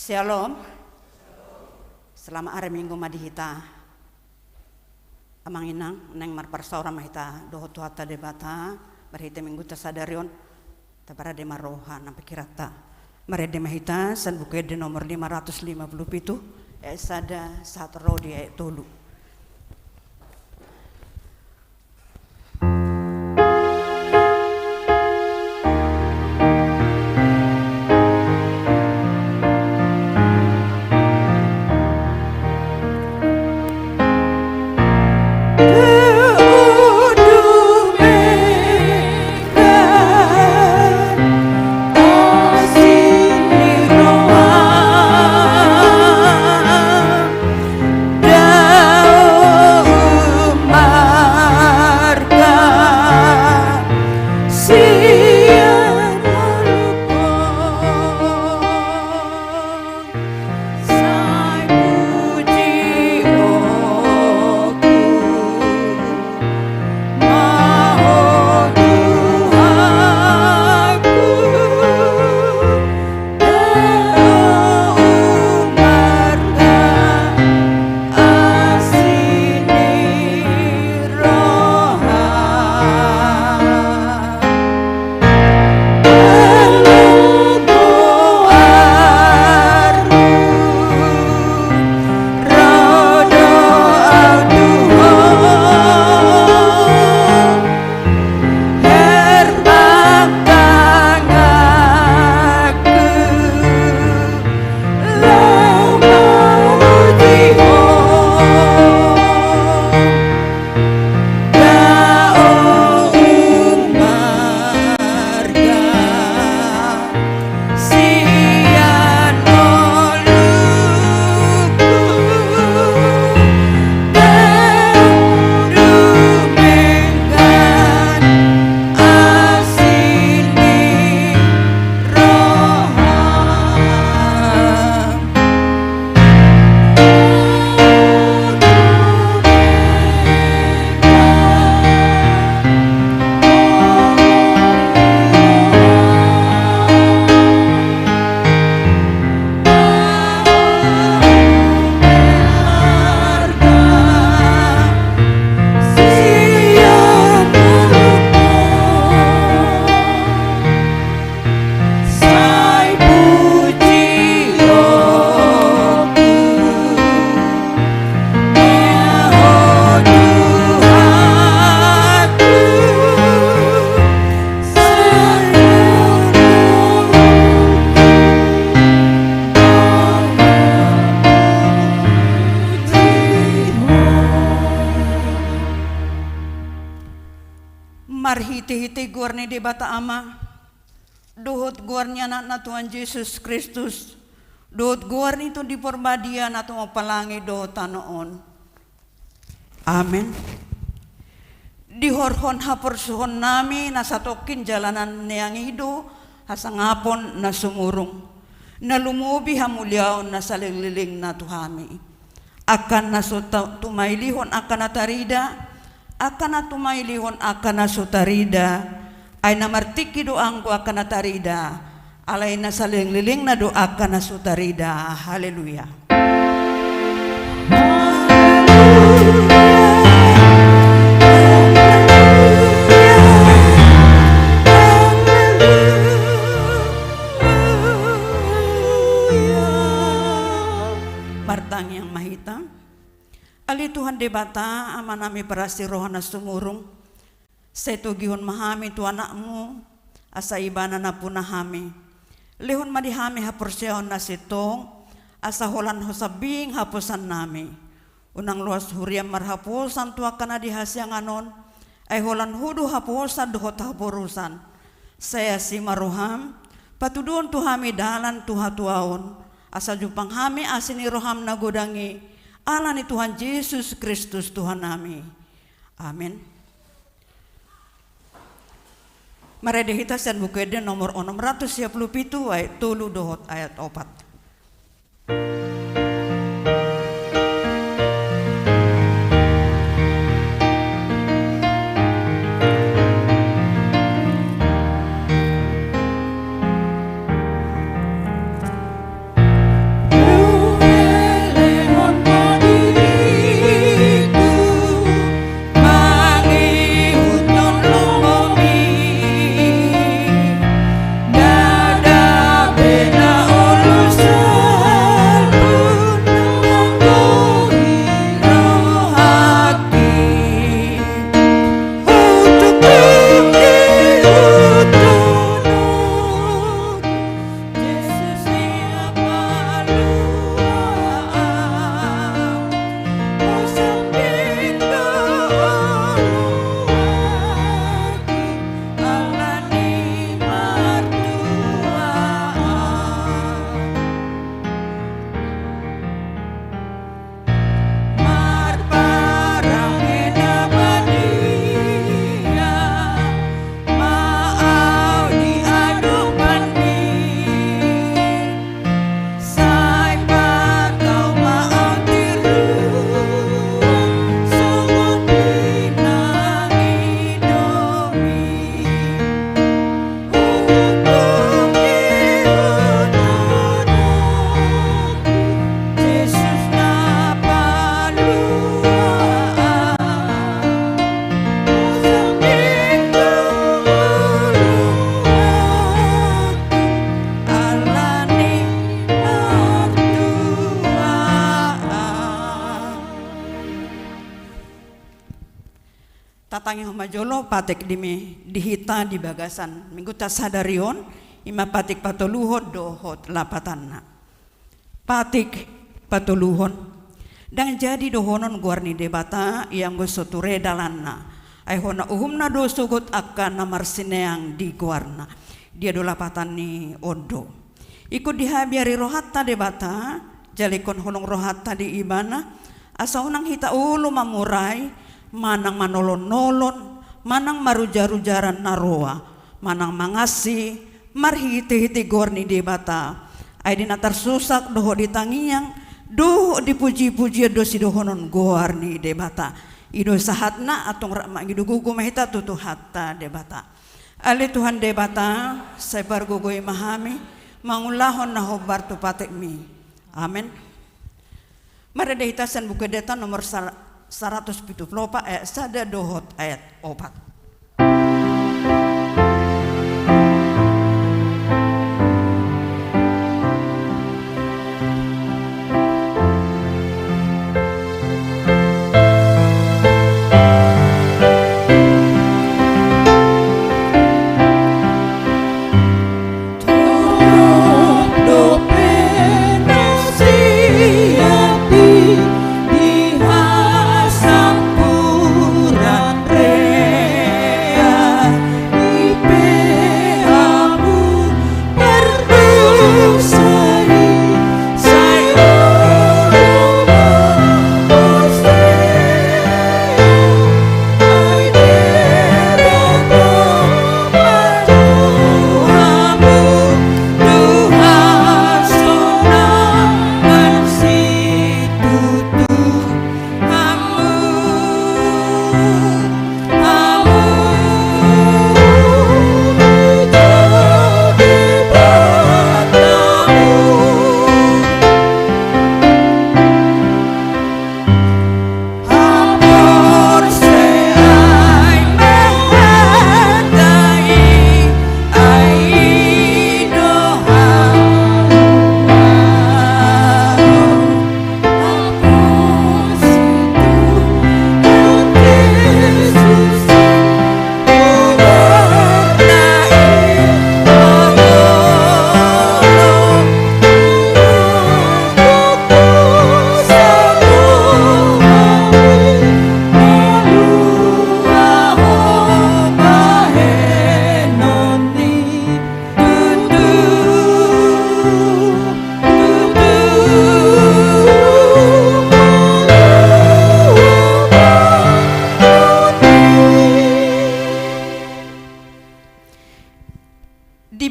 Shalom. Selama hari Minggu madihita amang inang neng marparsaura mahita doho tuhata debata berhita minggu tasadarion tabara de maroha nampi kirata marede mahita san bukede nomor 557 esada satu rodi tolu. Marhiti-hiti guarni di bata ama duhut guarnya anak na Tuhan Yesus Kristus duhut guarni itu di porbadia na Tuhan palangi dohut tanoon. Amin. Dihorhon hapursuhon nami na satokin jalanan niyang hido hasangapon na sumurong na lumubi hamulyaon na salililing na tuhami akan na tumailihon akan na tarida akan na tumailihon akan na sutarida ay namartiki doang ko akan na tarida alay na saling-liling na do akan na sutarida. Haleluya. Martang yang mahita ali Tuhan debata amanami parasi rohana sumurung seto gihon mahami tu anakmu asa ibana na punahami lihon madihami hapursyaon na sitong asa holan hosabing hapusan nami unang luas huriam marhapusan tu akan adihasyang anon ay holan hudu hapusan duhot hapurusan saya si maruham patudon tu hami dalan tu hatuaon asa jupang hami asini roham na godangi Allah ni Tuhan Yesus Kristus Tuhan nami. Amin. Marede hita sen bukede nomor 677 ayat 3 dohot ayat 4. Tatangi humajolo patik dihita di bagasan minggu tasadarion ima patik patoluhon dohot lapatanna patik patoluhon dan jadi dohonon guarni debata yang gosoture dalanna ai hona uhumna do sugut akan namar sineang di guarna dia do lapatan ni ondo ikut dihabiari rohatta debata jalikon holong rohatta di ibana asa unang hita ulu mamurai manang manolon-nolon, manang marujar-rujaran naroa, manang mangasi, marhiti-hiti gorni debata. Ay dinatar susak doho ditangiyang, doho dipuji-puji dosi dohonon gorni debata. Ido sahatna atong rakma gidugugu mahita tutu hatta debata. Ali Tuhan debata, saya bargugoy mahami, mangulahon na hobar tu patikmi. Amin. Maradahitasan buka data nomor 170 ayat sada dohot ayat 4.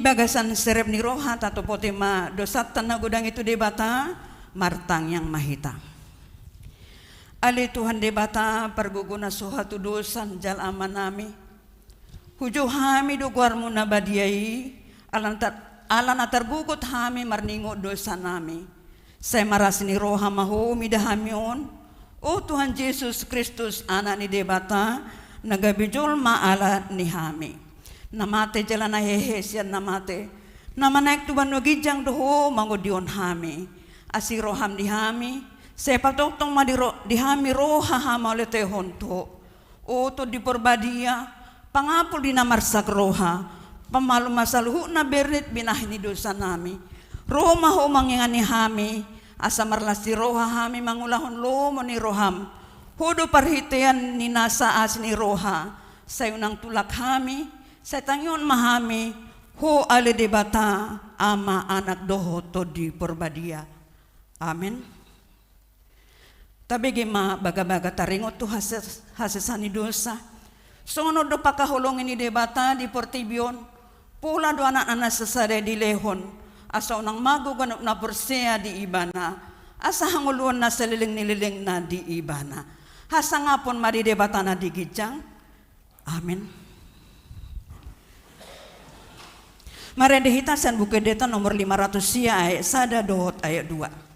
Bagasan serep ni rohat atau potema dosat tanah gudang itu debata martang yang mahita. Ali Tuhan debata perguguna suhatu dosan jal amanami. Hujo hami do guarmu nabadiai alana tergugut hami marningo dosa nami. Saya marasini roha mahu midahamion. Oh Tuhan Yesus Kristus anak ni debata nagabijol maala ni hami. Namate jalana hehe sian namate nama naik tuban nogijang doho mangodion hami asi roham dihami sepa tong dihami roha hama oleh tehonto o to di porbadia pangapul di namarsak roha pamalu masaluhu na bernit binahini dosa nami roma ho mangingani hami asa marlasti roha hami mangulahon lomo ni roham hudo parhitean ni nasa as ni roha sayunang tulak hami saya tangion mahami ho ale debata ama anak doho to di porbadia. Amin. Tabi gima baga-baga taringot tu hasesani dosa. Sono do pakahulong ini debata di portibion. Pula do anak-anak sesada di lehon. Asa unang mago ganap na persea di ibana. Asa hanguluan na seliling-nililing na di ibana. Hasa ngapon mari debata na di gijang. Amin. Maredehitasan buku data nomor 500 sia ayat sada dohot ayat 2.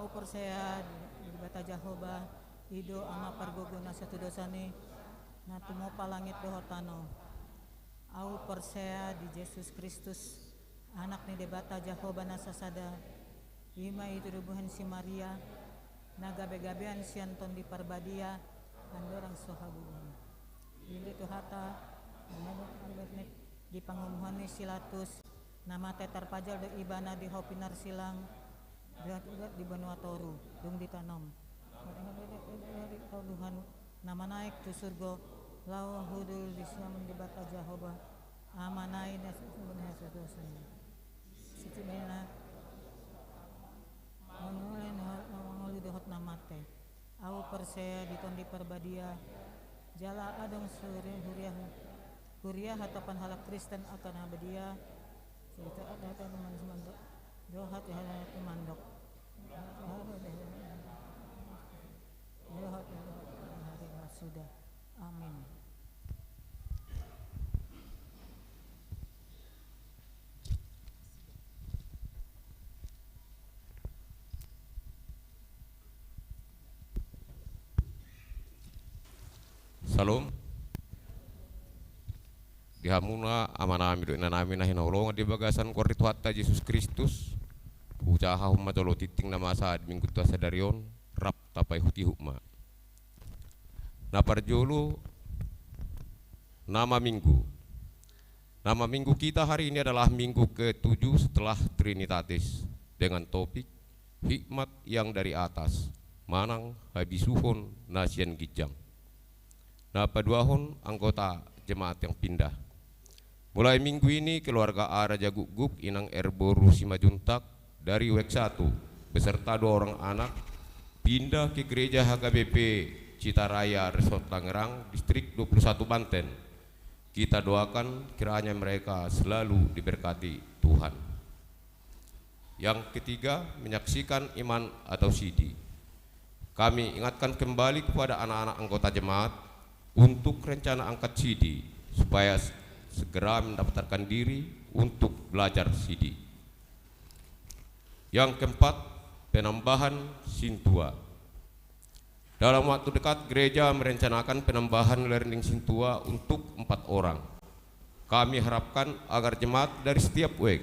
Au persea di bata Jahoba ido ama pargogona satu dosane na tumopa langit dohotano. Au persea di Yesus Kristus anak ni debata Jahoba nasasada ima itu dubuhan si Maria na gabe-gabean si Anton di Parbadia andorang sohabuan ini tu hata di pangumuhan ni silatus nama tetar pajal de ibana di hopinar silang udat di Benua Toru dung ditanam Tuhan nama naik tu surga lau hudul di siam di bata Jahoba amanai dan sebenarnya sedosanya sitimena menguli dohot namate au persea diton di Parbadia jala adong suri huriah hatapan halak Kristen akan abadia cerita ada teman semandok dohat ya mandok dohat hari sudah amin. Salam. Dihamuna amanami do inanami na hinaulong di bagasan korito hatta Yesus Kristus. Ucaha humma tolo titing nama saat minggu tua sadarion rap tapai huti hukma. Na parjolo nama minggu. Nama minggu kita hari ini adalah minggu ke-7 setelah Trinitatis dengan topik hikmat yang dari atas. Manang habisuhon nasian gijang. Nah, paduahon anggota jemaat yang pindah. Mulai minggu ini keluarga A Raja Guguk Inang Erboru Simajuntak dari WEK 1 beserta 2 orang anak pindah ke gereja HKBP Citaraya Resort Tangerang Distrik 21 Banten. Kita doakan kiranya mereka selalu diberkati Tuhan. Yang ketiga, menyaksikan iman atau sidi. Kami ingatkan kembali kepada anak-anak anggota jemaat untuk rencana angkat sidi supaya segera mendaftarkan diri untuk belajar sidi. Yang keempat, penambahan sintua. Dalam waktu dekat gereja merencanakan penambahan learning sintua untuk 4 orang. Kami harapkan agar jemaat dari setiap WEK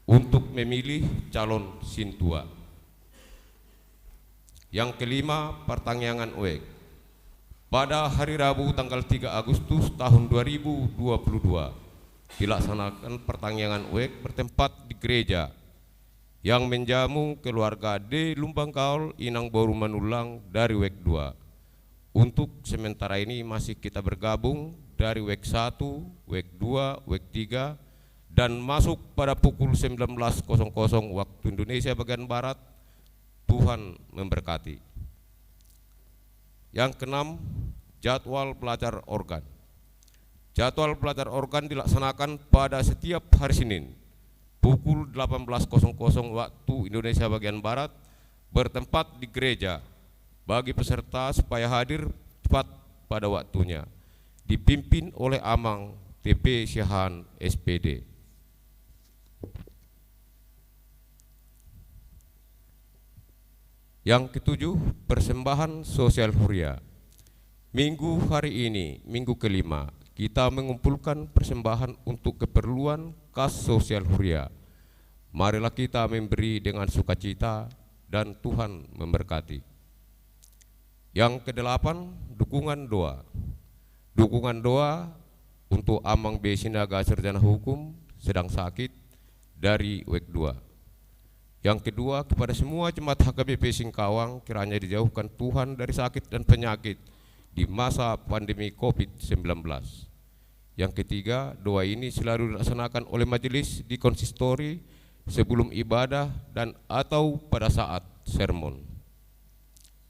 untuk memilih calon sintua. Yang kelima, pertangyangan WEK. Pada hari Rabu tanggal 3 Agustus tahun 2022 dilaksanakan pertangyangan WEK bertempat di gereja yang menjamu keluarga D. Lumbang Kaul Inang Boru Manulang dari WEK 2. Untuk sementara ini masih kita bergabung dari WEK 1, WEK 2, WEK 3 dan masuk pada pukul 19.00 waktu Indonesia bagian Barat. Tuhan memberkati. Yang keenam, jadwal belajar organ. Jadwal belajar organ dilaksanakan pada setiap hari Senin pukul 18.00 waktu Indonesia bagian Barat bertempat di gereja. Bagi peserta supaya hadir cepat pada waktunya. Dipimpin oleh Amang TP Syahan SPD. Yang ketujuh, persembahan sosial huria. Minggu hari ini, minggu kelima, kita mengumpulkan persembahan untuk keperluan kas sosial huria. Marilah kita memberi dengan sukacita dan Tuhan memberkati. Yang kedelapan, dukungan doa. Dukungan doa untuk Amang B. Sinaga Sarjana Hukum sedang sakit dari WEK 2. Yang kedua, kepada semua jemaat HKBP Singkawang kiranya dijauhkan Tuhan dari sakit dan penyakit di masa pandemi COVID-19. Yang ketiga, doa ini selalu dilaksanakan oleh majelis di konsistori sebelum ibadah dan atau pada saat sermon.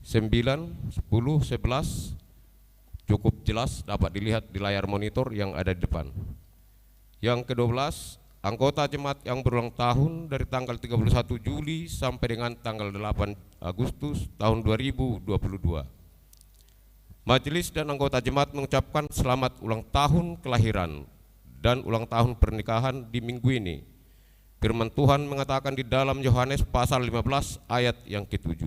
9, 10, 11 cukup jelas dapat dilihat di layar monitor yang ada di depan. Yang ke-12, anggota jemaat yang berulang tahun dari tanggal 31 Juli sampai dengan tanggal 8 Agustus tahun 2022. Majelis dan anggota jemaat mengucapkan selamat ulang tahun kelahiran dan ulang tahun pernikahan di minggu ini. Firman Tuhan mengatakan di dalam Yohanes pasal 15 ayat yang ke-7.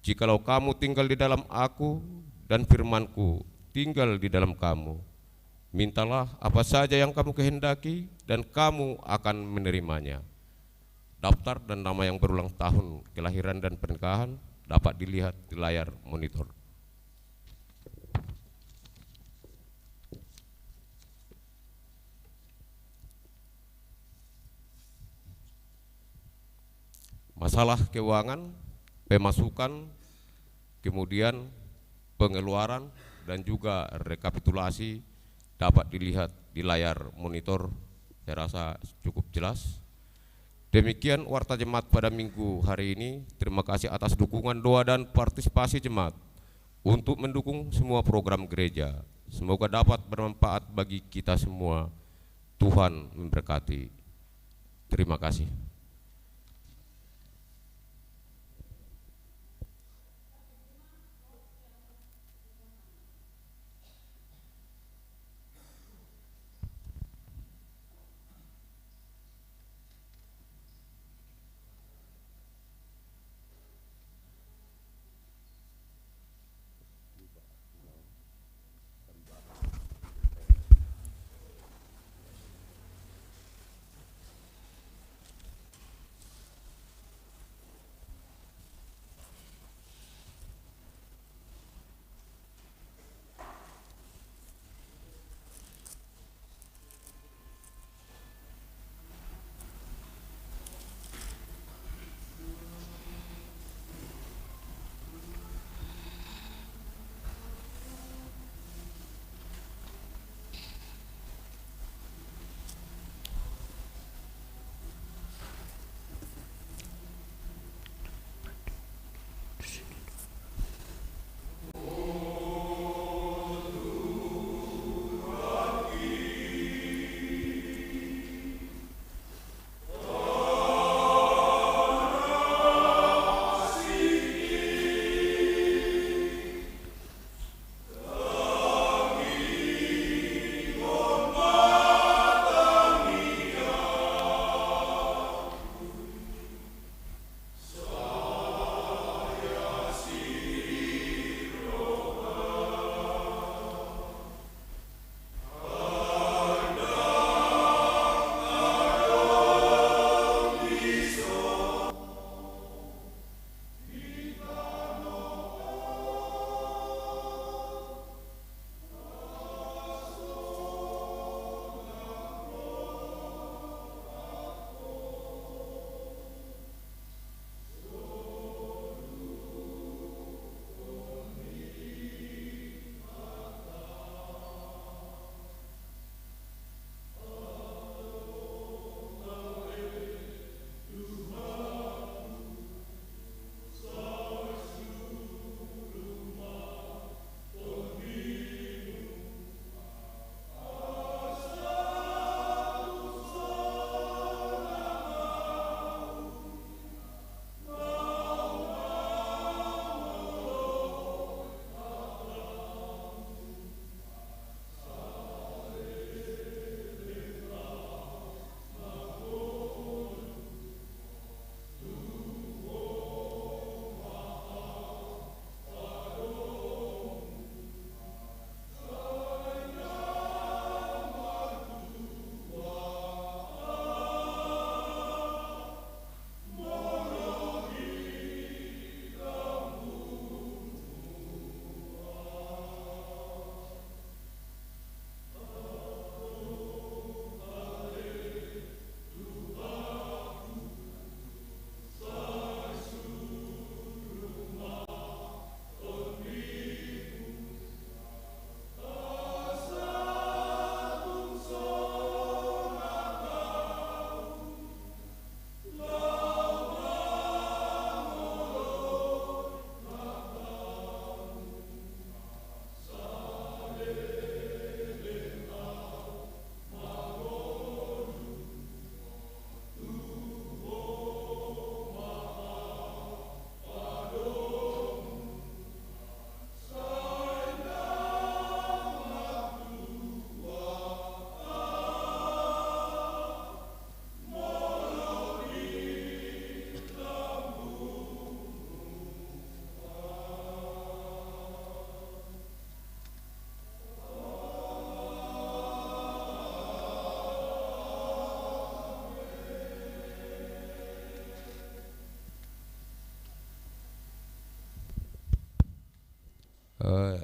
Jikalau kamu tinggal di dalam aku dan firman-Ku tinggal di dalam kamu, mintalah apa saja yang kamu kehendaki dan kamu akan menerimanya. Daftar dan nama yang berulang tahun kelahiran dan pernikahan dapat dilihat di layar monitor. Masalah keuangan, pemasukan, kemudian pengeluaran dan juga rekapitulasi dapat dilihat di layar monitor. Saya rasa cukup jelas. Demikian warta jemaat pada minggu hari ini. Terima kasih atas dukungan doa dan partisipasi jemaat untuk mendukung semua program gereja. Semoga dapat bermanfaat bagi kita semua. Tuhan memberkati. Terima kasih.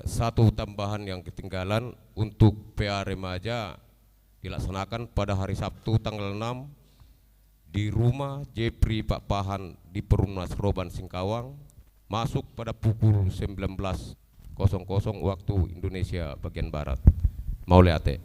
Satu tambahan yang ketinggalan untuk PA remaja dilaksanakan pada hari Sabtu tanggal 6 di rumah Jepri Pak Pahan di Perumnas Roban Singkawang, masuk pada pukul 19.00 waktu Indonesia bagian Barat. Maule ate.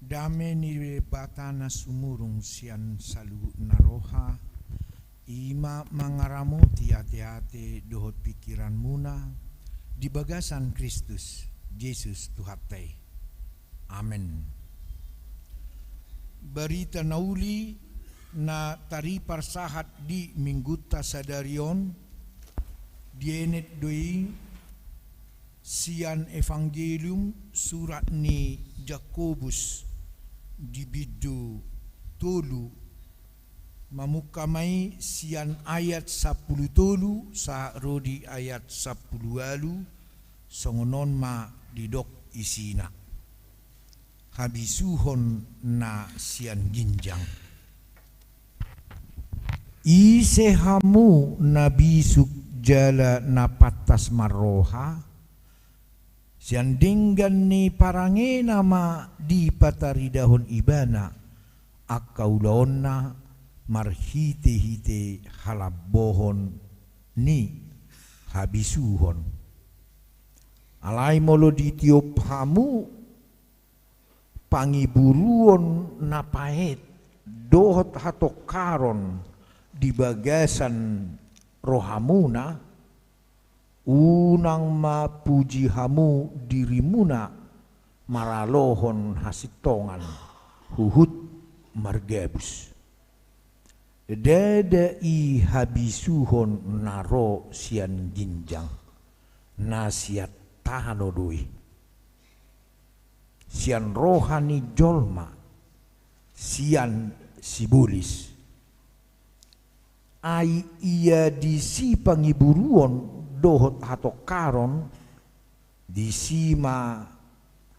Dame ni batana sumurung sian salu naroha, ima mangaramu tiate-ate dohot pikiran muna, di bagasan Kristus, Yesus Tuhatai. Amen. Berita nauli na tari parsahat di mingguta sadarion, dienet doi sian evangelium surat ni Jakobus di bidu tolu mamukamai sian ayat 10 tolu sa rodi ayat 10 alu songonon ma didok isina habisuhon na sian ginjang isehamu nabisuk jala napatas maroha sian dinggan ni parange nama di pataridahon ibana akaulaonna marhite-hite halabohon ni habisuhon alai molo ditiup hamu pangiburuon napaet dohot hatokaron di bagasan rohamuna unang mapuji hamu dirimuna maralohon hasitongan huhut margebus dede i habisuhon naro sian ginjang nasiat tahano dui sian rohani jolma sian sibulis ai ia disi pangiburuon dohot hatokaron disima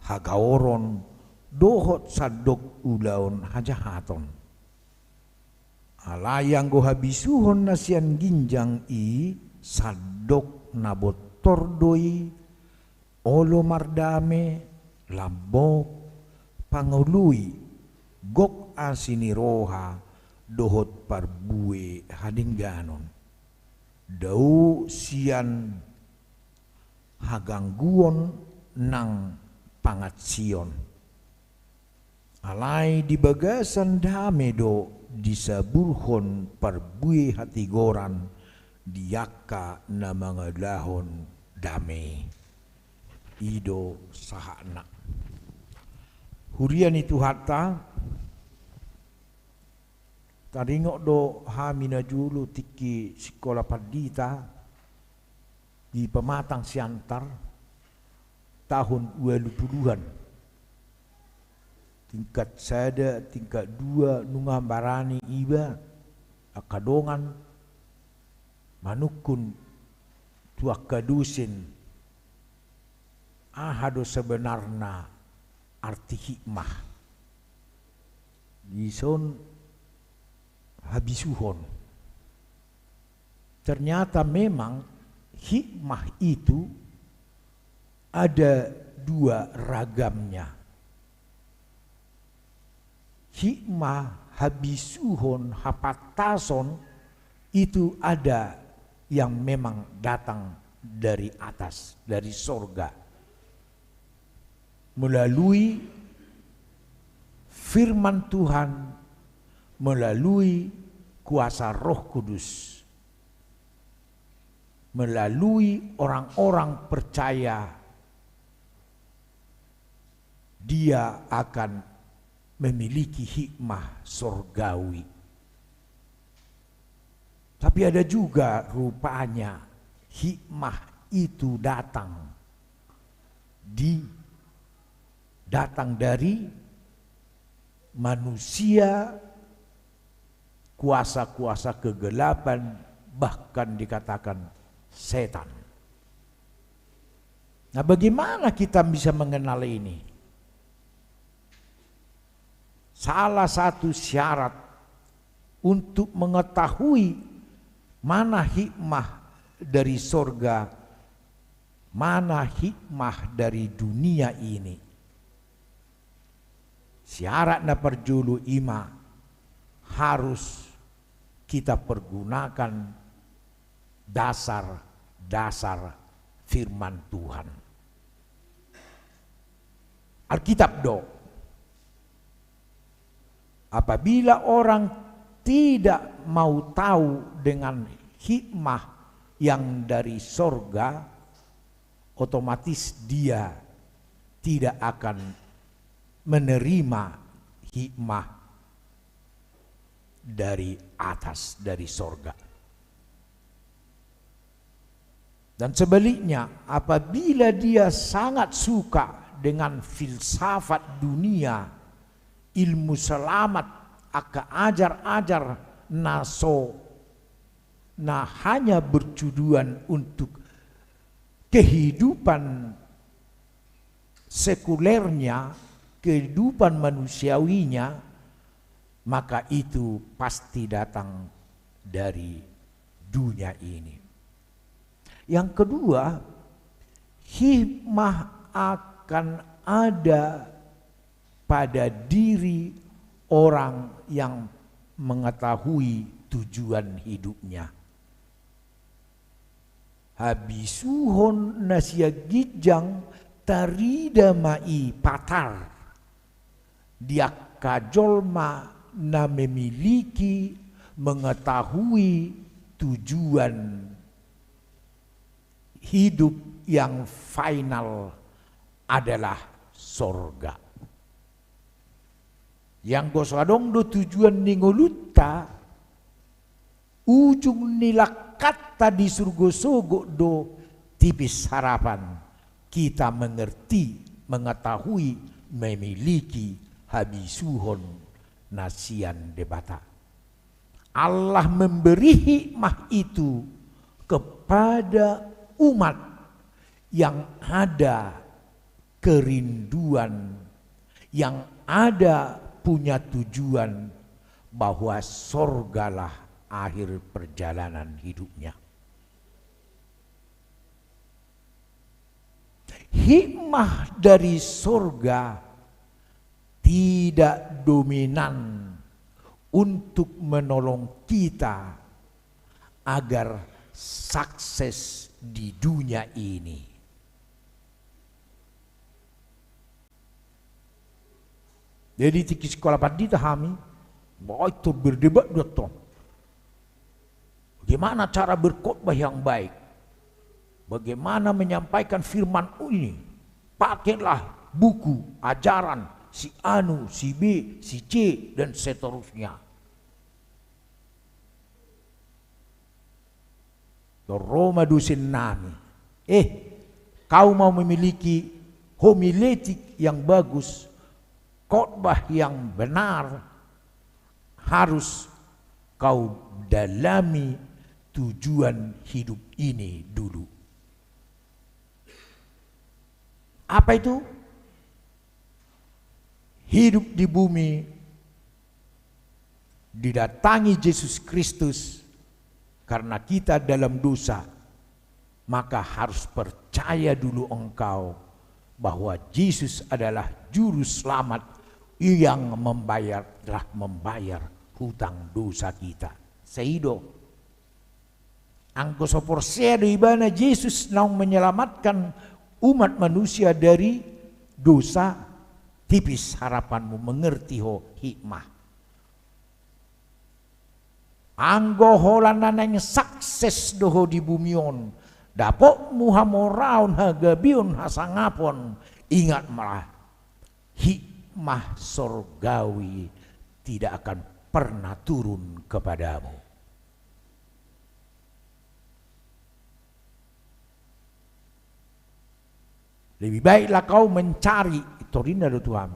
hagaoron dohot sadok ulaon hajahaton alayang go habisuhon nasian ginjang i sadok nabot tordoi olo mardame lambok pangului gok asini roha dohot parbue hadingganon dau sian hagangguon nang pangat Sion. Alai di bagasan damedo disaburhon parbui hati goran diaka na mga dahon dame ido sahana. Hurian itu hatta taringok do hamina julu tiki sekolah padita di Pematang Siantar tahun 20-an. Tingkat sada, tingkat dua nunga barani iba akadongan manukun tuak kadusin ahado sebenarnya arti hikmah dison habisuhon. Ternyata memang hikmah itu ada dua ragamnya. Hikmah habisuhon hapatason itu ada yang memang datang dari atas, dari sorga, melalui firman Tuhan, melalui kuasa Roh Kudus, melalui orang-orang percaya, dia akan memiliki hikmah sorgawi. Tapi ada juga rupanya hikmah itu datang dari manusia, kuasa-kuasa kegelapan, bahkan dikatakan setan. Nah, bagaimana kita bisa mengenal ini? Salah satu syarat untuk mengetahui mana hikmah dari sorga, mana hikmah dari dunia ini. Syarat na perjulu ima harus kita pergunakan dasar-dasar firman Tuhan. Alkitab do. Apabila orang tidak mau tahu dengan hikmah yang dari sorga, otomatis dia tidak akan menerima hikmah dari atas, dari sorga. Dan sebaliknya, apabila dia sangat suka dengan filsafat dunia, ilmu selamat, aka ajar-ajar naso, nah hanya bertujuan untuk kehidupan sekulernya, kehidupan manusiawinya, maka itu pasti datang dari dunia ini. Yang kedua, hikmah akan ada pada diri orang yang mengetahui tujuan hidupnya. Habisuhon nasia gijang tarida mai patar. Dia kajolma na memiliki, mengetahui tujuan hidup yang final adalah sorga. Yang gosadong do tujuan ningoluta, ujung nila kata di surga sogo do tipis harapan. Kita mengerti, mengetahui, memiliki habisuhon nasian debata. Allah memberi hikmah itu kepada umat yang ada kerinduan, yang ada punya tujuan bahwa sorgalah akhir perjalanan hidupnya. Hikmah dari sorga tidak dominan untuk menolong kita agar sukses di dunia ini. Jadi tiki sekolah pandita kami, bahwa itu berdebat dotong. Bagaimana cara berkhotbah yang baik? Bagaimana menyampaikan firman ini? Pakailah buku, ajaran, si Anu, si B, si C, dan seterusnya. Roma dusin nami. Kau mau memiliki homiletik yang bagus, khotbah yang benar, harus kau dalami tujuan hidup ini dulu. Apa itu? Hidup di bumi didatangi Yesus Kristus karena kita dalam dosa, maka harus percaya dulu engkau bahwa Yesus adalah juru selamat yang membayar hutang dosa kita. Seido angko soporsea di mana Yesus mau menyelamatkan umat manusia dari dosa, tipis harapanmu mengerti hikmah. Anggo holanana yang sukses doho di bumion, dapok muhamoraun hagabion hasangapon, ingat malah hikmah sorgawi tidak akan pernah turun kepadamu. Lebih baiklah kau mencari, Torina do Tuhan,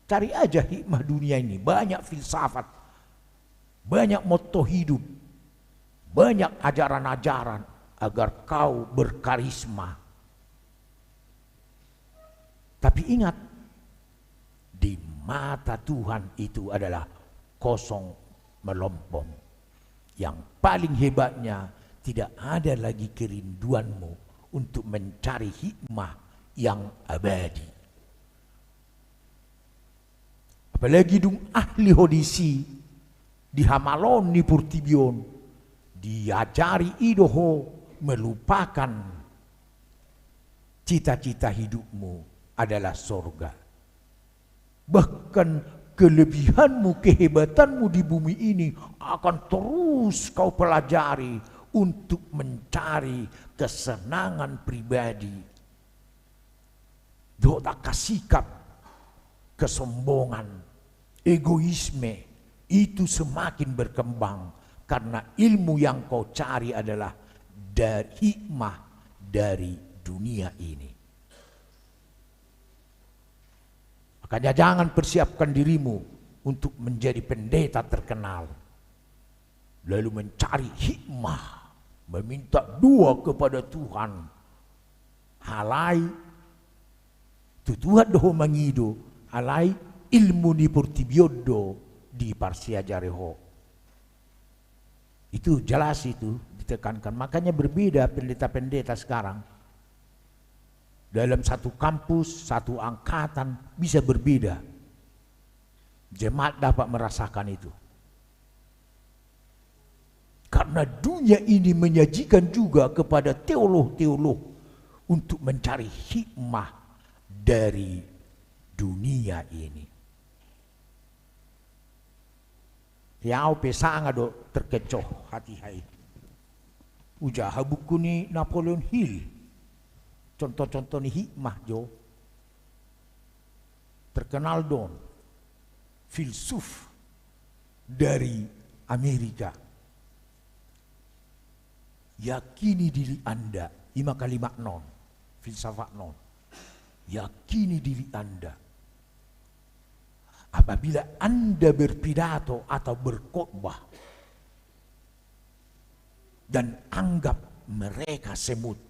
cari aja hikmah dunia ini, banyak filsafat, banyak motto hidup, banyak ajaran-ajaran agar kau berkarisma. Tapi ingat, di mata Tuhan itu adalah kosong melompong. Yang paling hebatnya, tidak ada lagi kerinduanmu untuk mencari hikmah yang abadi. Apalagi dung ahli hodisi di hamalon ni purtibion diajari idoho melupakan cita-cita hidupmu adalah sorga. Bahkan kelebihanmu, kehebatanmu di bumi ini akan terus kau pelajari untuk mencari kesenangan pribadi. Tak sikap kesombongan, egoisme itu semakin berkembang karena ilmu yang kau cari adalah dari hikmah dari dunia ini. Makanya jangan persiapkan dirimu untuk menjadi pendeta terkenal lalu mencari hikmah, meminta doa kepada Tuhan. Halai Tuhan doho mangido, alai ilmu ni portibiodo di parsia jareho. Itu jelas, itu ditekankan. Makanya berbeda pendeta-pendeta sekarang. Dalam satu kampus, satu angkatan bisa berbeda. Jemaat dapat merasakan itu. Karena dunia ini menyajikan juga kepada teolog-teolog untuk mencari hikmah dari dunia ini. Yau pesanga do terkecoh hati hai. Uja buku ni Napoleon Hill. Contoh-contoh ni hikmah jo. Terkenal don. Filsuf dari Amerika. Yakini diri Anda, 5 kalimat non. Filsafat non. Yakini diri Anda. Apabila Anda berpidato atau berkhotbah dan anggap mereka semut,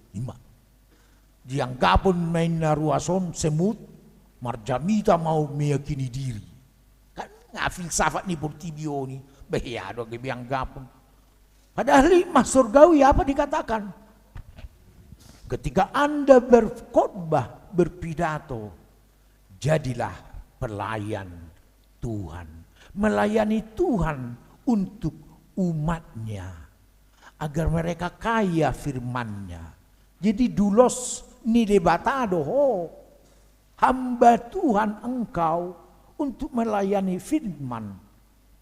dianggapun main naruason semut, marjamita mau meyakini diri. Kan nggak filsafat ni portibio ni, bahaya dong dianggapun. Padahal hikmah surgawi apa dikatakan? Ketika Anda berkhotbah, berpidato, jadilah pelayan Tuhan. Melayani Tuhan untuk umatnya. Agar mereka kaya firman-Nya. Jadi dulos ni debatado, hamba Tuhan engkau untuk melayani firman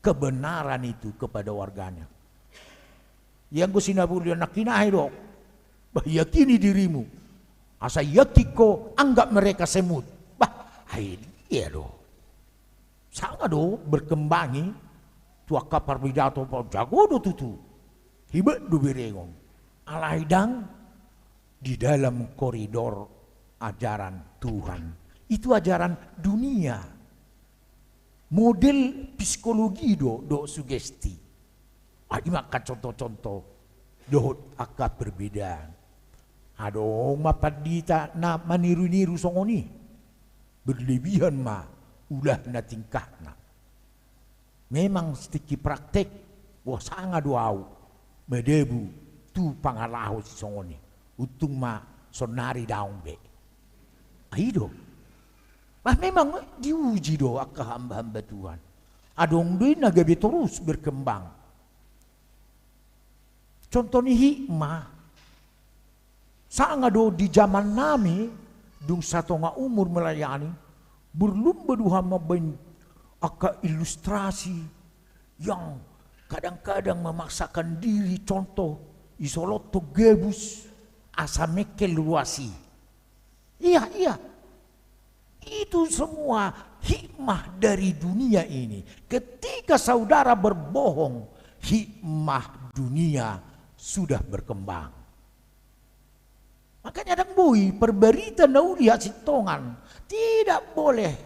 kebenaran itu kepada warganya. Yang gue sinabulian nakinahi dok, yakini dirimu, asa yakiko anggap mereka semut. Iya dong, sangat dong berkembangi tuaka parbidato jago do tutu, hibet do berengong, alaidang di dalam koridor ajaran Tuhan. Itu ajaran dunia. Model psikologi do sugesti. Ini maka contoh-contoh do akak berbeda. Adong mapadita na maniru-niru songoni. Berlebihan ma ulah na tingkah na. Memang sedikit praktek wah sangat doau medebu tu pangalaho si songoni. Utung ma sonari daung be. Aido. Memang diuji do akak hamba-hamba Tuhan. Adong do nagabe terus berkembang. Contohnya hikmah. Sangat do di zaman nami dung satu nga umur melayani berlumba duha mabain aka ilustrasi yang kadang-kadang memaksakan diri, contoh isoloto gebus asa mekel luasi. Iya itu semua hikmah dari dunia ini. Ketika saudara berbohong, hikmah dunia sudah berkembang. Makanya ada bui perberita naulia sitongan tidak boleh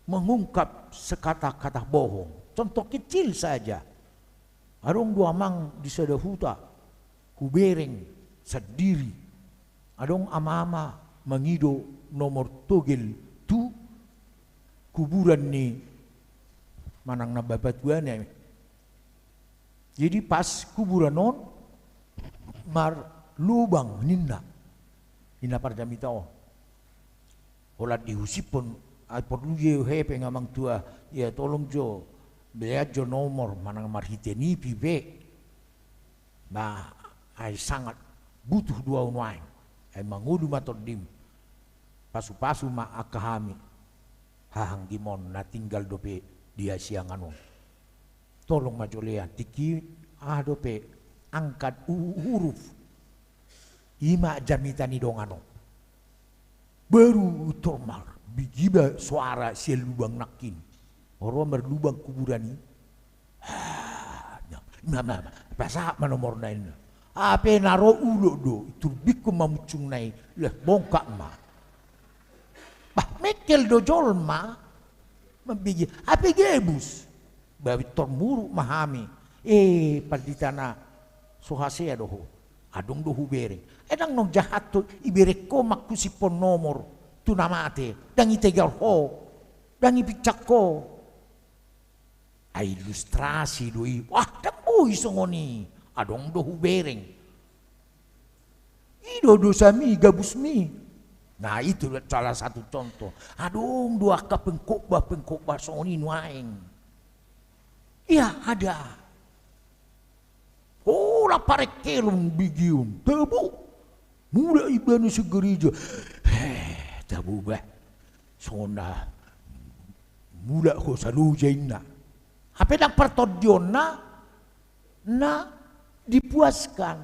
mengungkap sekata-kata bohong. Contoh kecil saja. Adong dua mang di sedahuta kubereng sendiri. Adong ama-ama mengido nomor togel tu kuburan ni manang nababatuan. Jadi pas kuburan non mar lubang ninna ina parjami tao olat dihusipon ay perlu je hepe ngamang tua ya tolong jo beat jo nomor manang marhiteni pibe nah ay sangat butuh dua unwain ay mangudu matoddim pasu-pasu ma akahami hahang gimon na tinggal dope dia siang anu tolong majolean tiki dope angkat huruf ima jamitani dongano baru tormar bigiba suara si lubang nakin orang berlubang kuburan ini pasal manomor nain apa naro ulo do itu biku mamucung nai lah bongkak ma bah mekel do jolma membigi apa gebus bawi tormuru mahami parditana sohase adoho adong dohu bereng edang nong jahat to ibere komak kusipon nomor tu namate dan itegal ho dan ipicak ko ay ilustrasi doi wah dambui songoni adong dohu bereng ido dosami gabusmi nah itu salah satu contoh adong dua ka pengkokbah songoni nuaing iya ada ora parek kelong bigium tebu mula ibanu segereja tebu bah sona mula ko salujaina apa dak pertodiona na dipuaskan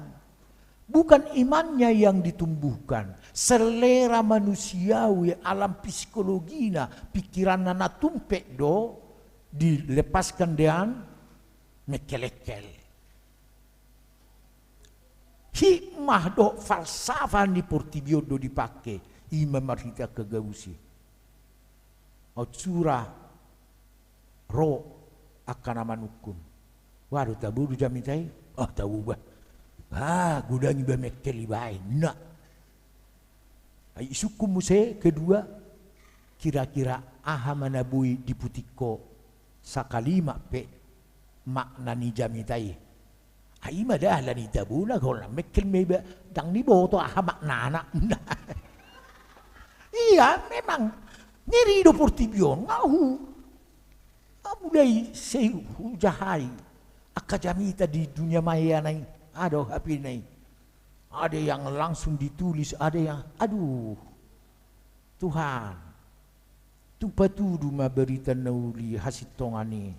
bukan imannya yang ditumbuhkan selera manusiawi alam psikologina pikiran na tumpek do dilepaskan dengan mekel-kel. Hikmah do falsafah ni portibio do dipakai imam marhita kegausi. Surah ro akan amanukum. Waduh tabu du jamitai. Tabu bah. Gudangi ba mekeli bae. Nak. Ai sukum muse kedua kira-kira aha manabui diputiko sakalima pe makna ni jamitai. Ai madah la ni tabuna kol mekel meba dang ni boto aha makna. Iya memang ngeri do portibion ngahu. Mulai sei hujahai akajamita di dunia maya nai ada hapi nai. Ada yang langsung ditulis, ada yang aduh Tuhan tu patudu ma berita nauli hasit tongani.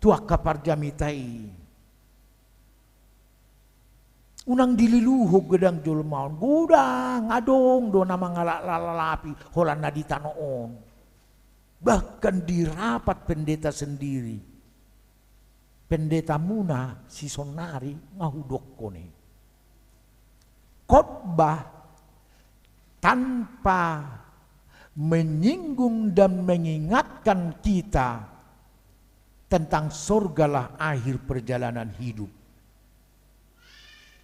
Tua kapar jamitai. Unang dililuhog gedang julmaon. Gudang adong do na mga lalapi holan na di tanoon. Bahkan di rapat pendeta sendiri. Pendeta muna si Sonari ngahudok ko ni. Khotbah tanpa menyinggung dan mengingatkan kita tentang surgalah akhir perjalanan hidup.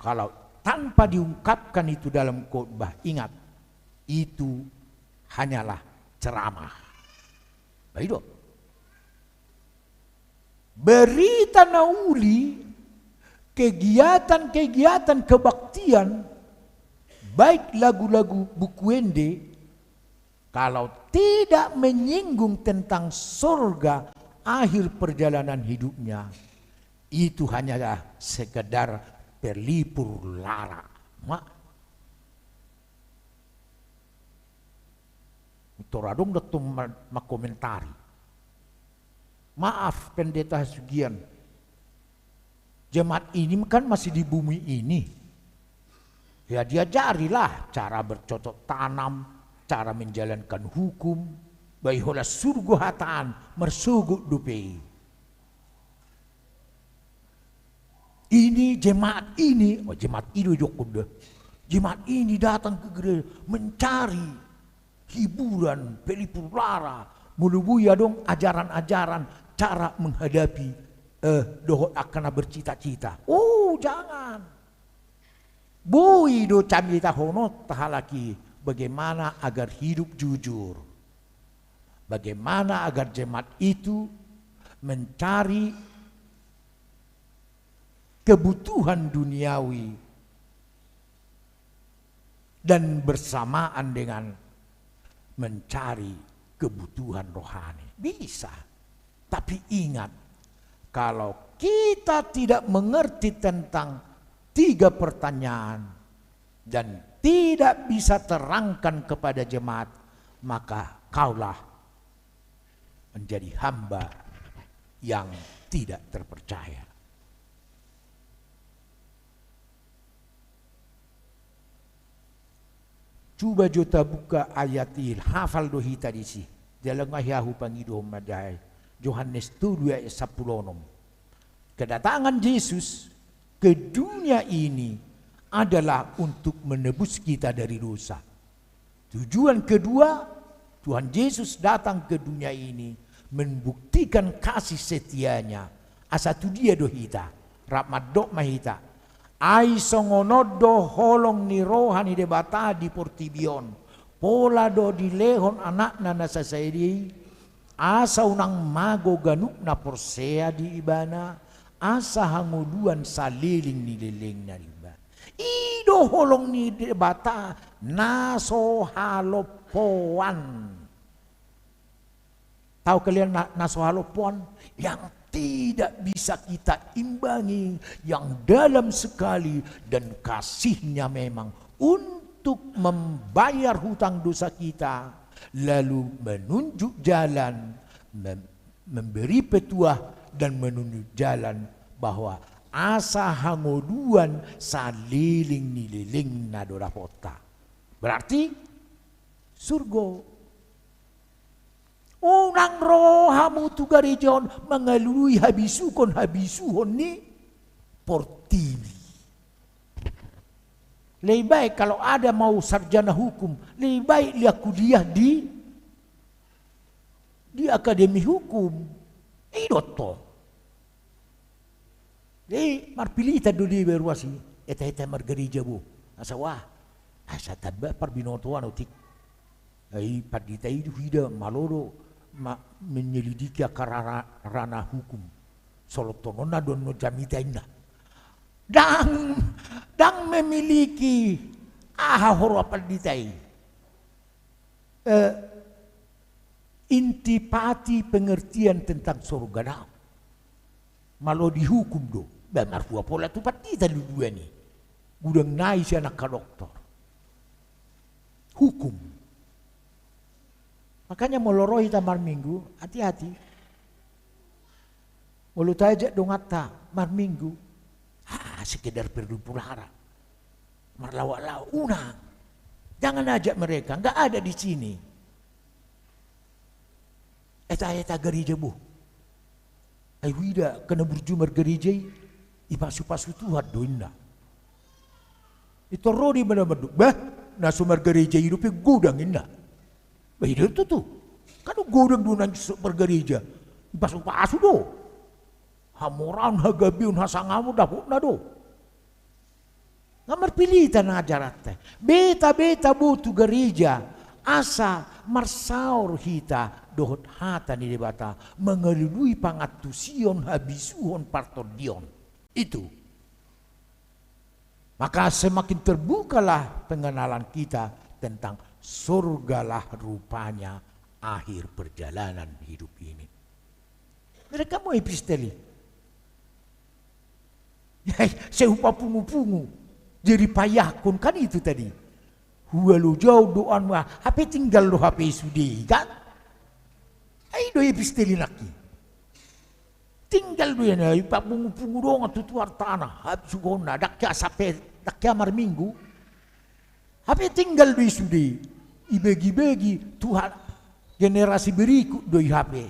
Kalau tanpa diungkapkan itu dalam khotbah, ingat, itu hanyalah ceramah. Baik. Berita nauli, kegiatan-kegiatan kebaktian, baik lagu-lagu Bukuende, kalau tidak menyinggung tentang surga akhir perjalanan hidupnya, itu hanyalah sekedar perlipur lara. Toradong datum makomentari. Maaf pendeta Sugian, jemaat ini kan masih di bumi ini. Ya diajarilah cara bercocok tanam, cara menjalankan hukum, baiklah surga hataan mersugut dupe. Ini jemaat ini, jemaat ini jokoda. Jemaat ini datang ke gereja mencari hiburan, pelipur lara, melubuya dong ajaran-ajaran cara menghadapi dohot akan bercita-cita. Oh jangan. Bui do camita hono tahalaki bagaimana agar hidup jujur. Bagaimana agar jemaat itu mencari kebutuhan duniawi dan bersamaan dengan mencari kebutuhan rohani. Bisa. Tapi ingat, kalau kita tidak mengerti tentang 3 pertanyaan dan tidak bisa terangkan kepada jemaat, maka kaulah menjadi hamba yang tidak terpercaya. Coba jota buka ayat il hafal dohi tadi sih. Dalam ayahu pangido madai. Yohanes 2 ayat 10. Kedatangan Yesus ke dunia ini adalah untuk menebus kita dari dosa. Tujuan kedua, Tuhan Yesus datang ke dunia ini membuktikan kasih setianya. Asatu dia dohita, rahmat dok mahita. Ai songonodo holong ni rohani debata di portibion. Pola do di lehon anak na nasasaydi. Asa unang mago ganuk na porsea di ibana. Asa hanguduan saliling ni liling na riba. Ido holong ni debata naso halopoan. Tahu kalian naso halopoan? Yang tidak bisa kita imbangi, yang dalam sekali dan kasihnya memang untuk membayar hutang dosa kita, lalu menunjuk jalan, memberi petuah dan menunjuk jalan bahwa asa hangoduan saliling nililing nadora pota. Berarti surga. Unang rohamu tu garijon mengalui habisuhon ni portili. Lebih baik kalau ada mau sarjana hukum, lebih baik dia kuliah di akademi hukum. Idoto. Marpilita dulu beruasi. Eta margerija bu. Asawa. Asa tabba parbinotuan utik. Ai padita itu hida maloro. Menyelidiki akar ranah hukum solotonona don no jamitaina dang memiliki horo apa ditai intipati pengertian tentang surga now malo dihukum do benar dua pola tu patita dua ni gudang nai si anak ka doktor hukum Makanya mau loroi tamar minggu, hati-hati. Mau tajak dong ata mar minggu. Sekedar perlu pulara. Marlawa-lawa unang. Jangan ajak mereka, enggak ada di sini. Eta gereja bu. Ai wida kena berjumar gereja ipasu-pasu Tuhan doina. Itu rodi benar-benar. Bah, nasumar gereja hidupnya gudang indah. Hidup itu tuh. Kan gudang doang bergereja. Ipasu-pasu do. Hamoran hagabiun hasangamu dapuk na do. Ngamar pilitan ajarat teh. Beta butuh gereja. Asa marsaur hita dohot hata ni debata mengelului pangatusion habisuhon partodion. Itu. Maka semakin terbukalah pengenalan kita tentang surgalah rupanya akhir perjalanan hidup ini. Mereka mau episteli. Saya upah pungu-pungu. Jadi payahkun kan itu tadi. Hualu jauh doan mah. HP tinggal lo HP sudi kan. Ayo do episteli lagi. Tinggal do ya upah pungu-pungu doang atau tuar tanah. Habis gona dakya sampai dakya mar minggu. HP tinggal do sudi. Ibagi-bagi Tuhan generasi berikut do HP.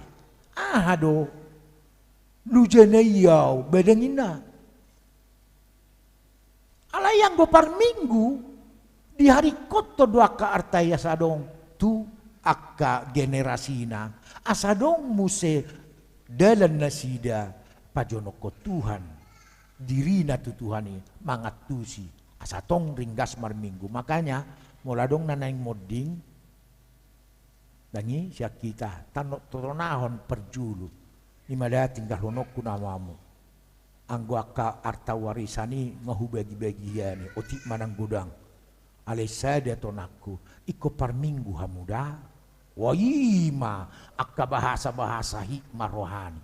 Do. Lu jenayau bedengina. Ala yang gopar minggu di hari koto doa ka artaya sadong tu akka generasina asadong muse dalan nasida pajonoko Tuhan dirina tu Tuhan mangat tusi asatong ringgas mar minggu. Makanya muladong nanaing moding dangi siya kita tanok toronahon perjulu imada tinggal honok kunamamu. Anggo akka arta warisani ngahubagi-bagi yani otik manang gudang alesada tonakku iko par minggu hamuda waima akka bahasa-bahasa hikmah rohani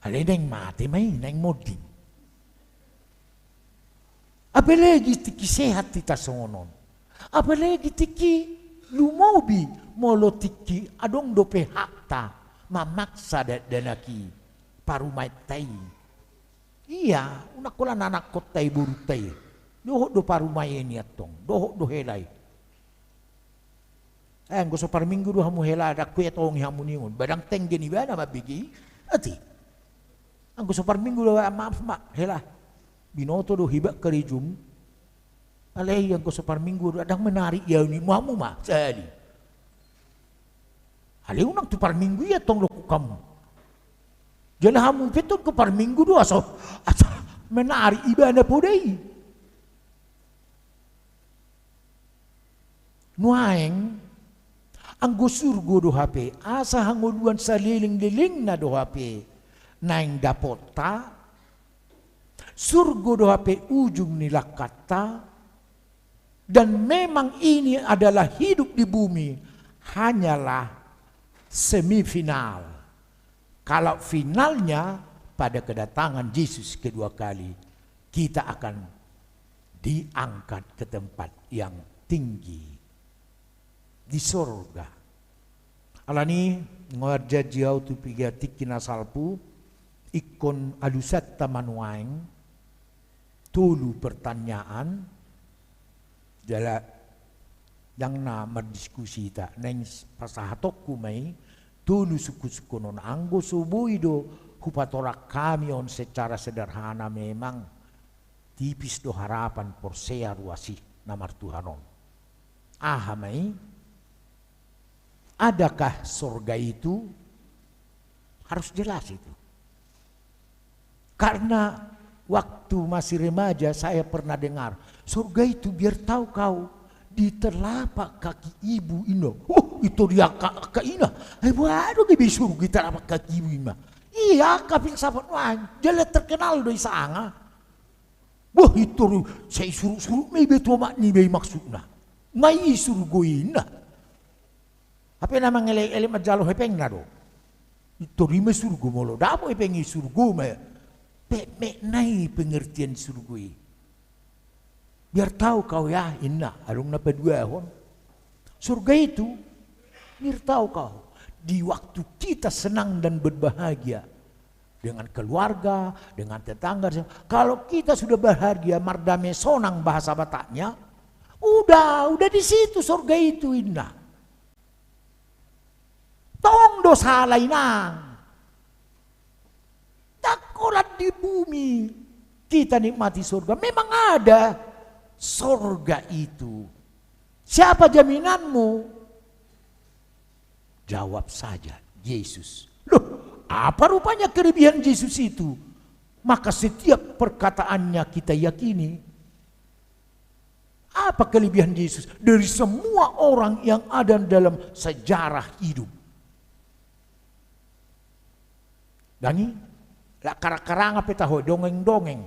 aledeng mati may nang moding apalagi tiki sehat tita sonon apalagi tiki lumobi molo tiki adong dope hakta mamaksa danaki parumai tai. Iya, unakola anak kotai burutai. Dohok do parumai ini atong, dohok do helai. Anggo so par minggu do hamu helai ada kue tong hamu ningon. Badang teng geni bana mabigi. Ati. Anggo so par minggu do maaf mak helai. Binoto do hibak kerijum. Alai anggo so par minggu do adang menarik ya ni mamu mak. Jadi. Alai unang tu par minggu ya tong lo kamu. Jangan hamu petun ke par minggu dua so menari ibadah podai. Nuaeng anggo surgo do HP asa hangoduan saliling-liling na do HP naing dapota surgo do HP ujung nila kata dan memang ini adalah hidup di bumi hanyalah semifinal. Kalau finalnya pada kedatangan Yesus kedua kali, kita akan diangkat ke tempat yang tinggi di surga. Alani ngarja jiau tu piga tikina salpu ikon alusat tamanuaing tulu pertanyaan jala yang na berdiskusi tak neng pasahatokku mai tulu suku-suku non anggo subuido hupatorak kami on secara sederhana memang tipis do harapan porsea ruasih namar Tuhanon. Ahamai adakah surga itu? Harus jelas itu. Karena waktu masih remaja saya pernah dengar surga itu biar tahu kau di telapak kaki ibu ino. Itu dia kakak ina. Waduh gak bisa di telapak kaki ibu ina. Iya kapil sahabat wan. Jalan terkenal dari sanga. Wah itu saya suruh-suruh may betul makni may maksudna. May surga ina. Apa nama ngelek-elek majalo hepeng na do. Itu rima surga molo. Dapo hepeng surga maya. Pek nai pengertian surga. Biar tahu kau ya inna alung na padua hon. Surga itu, tahu kau, di waktu kita senang dan berbahagia dengan keluarga, dengan tetangga. Kalau kita sudah bahagia, mardame sonang bahasa Bataknya, udah di situ surga itu indah. Tong dosa lainang. Takolat di bumi kita nikmati surga. Memang ada surga itu. Siapa jaminanmu? Jawab saja, Yesus. Loh, apa rupanya kelebihan Yesus itu? Maka setiap perkataannya kita yakini. Apa kelebihan Yesus? Dari semua orang yang ada dalam sejarah hidup. Dani, lah karang-karang apa tahu dongeng-dongeng.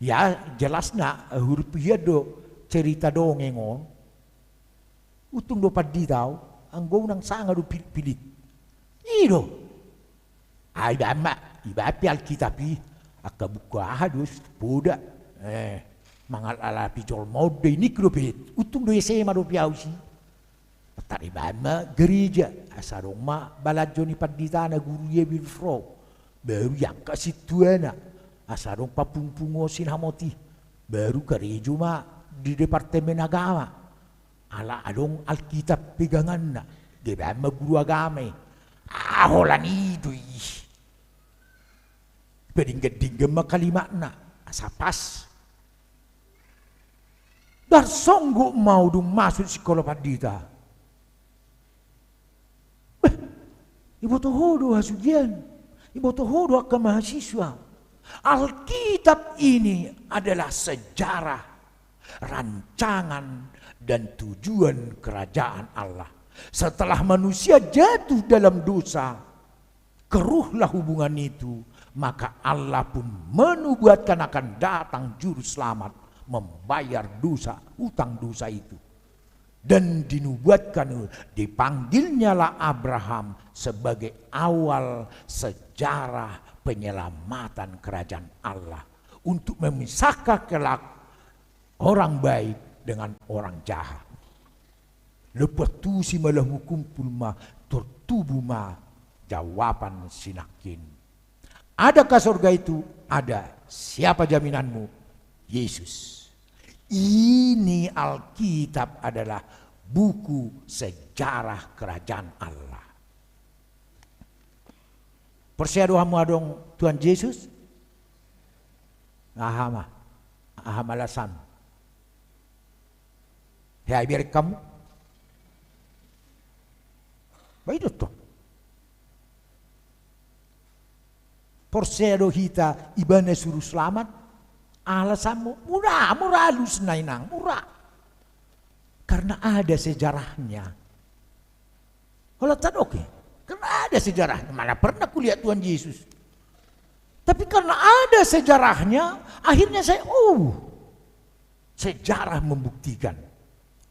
Ya jelasnya huruf do cerita dongeng on. Utung do padi tahu, anggo nang sanga do pilit. Ido. Ai bama, ibapi alkitabi akka buka hadus buda. Mangal ala pijol mode ini kro pilit. Utung do SMA do piausi. Tari bama gereja asarong ma balajoni paditana guru ye bilfro. Baru yang kasih tuana asarong papungpungo sinhamoti. Baru gereja ma di departemen agama. Ala adong alkitab pegangan na. Di bama guru agama. Aholan itu ih. Pedingga-dingga makalimat na asapas. Dar songgo mau dong masuk sekolah padita. Ibu tohodo hasugian, ibu tohodo akan mahasiswa. Alkitab ini adalah sejarah, rancangan dan tujuan kerajaan Allah. Setelah manusia jatuh dalam dosa, keruhlah hubungan itu, maka Allah pun menubuatkan akan datang juru selamat membayar dosa, utang dosa itu. Dan dinubuatkan, dipanggilnya lah Abraham sebagai awal sejarah penyelamatan kerajaan Allah untuk memisahkan kelak orang baik dengan orang jahat. Lepas tu si malah hukum pulma tertubuh ma jawaban sinakin. Adakah surga itu? Ada. Siapa jaminanmu? Yesus. Ini Alkitab adalah buku sejarah kerajaan Allah. Percaya doamu adong Tuhan Yesus? Aham alasan. Ya biar kamu. Baik itu. Percaya doa kita ibana suruh selamat. Alasanmu murah halus nainang murah karena ada sejarahnya. Kalau tak oke, karena ada sejarahnya. Mana pernah kulihat Tuhan Yesus, tapi karena ada sejarahnya, akhirnya saya sejarah membuktikan.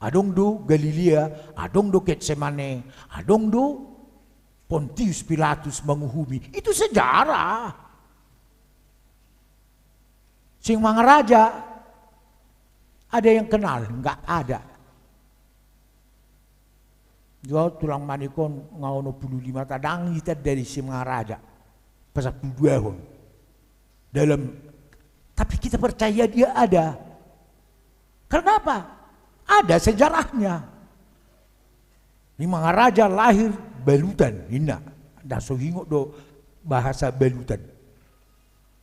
Adong do Galilea, adong do Getsemane, adong do Pontius Pilatus menguhumi, itu sejarah. Sing mga raja, ada yang kenal? Enggak ada. Jauh tulang manikon ngawono 25 tadang kita dari si mga raja. Pasal 22 tahun. Tapi kita percaya dia ada. Kenapa? Ada sejarahnya. Ini mga raja lahir balutan. Ina. Daso hingo do bahasa balutan.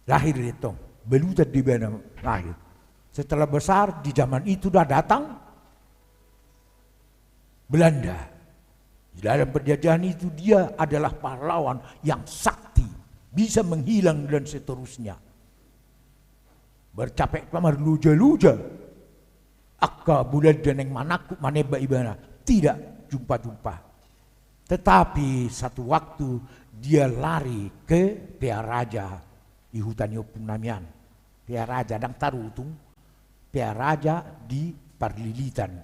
Lahir itu. Belutat di bena lahir. Setelah besar di zaman itu dah datang Belanda. Di dalam penjajahan itu dia adalah pahlawan yang sakti, bisa menghilang dan seterusnya. Bercapek kamar luja-luja. Akka bulan deneng manaku maneba ibana. Tidak jumpa-jumpa. Tetapi satu waktu dia lari ke Pea Raja di hutan Yopunamian. Pea Raja dang tarutung, Pea Raja di Parlilitan.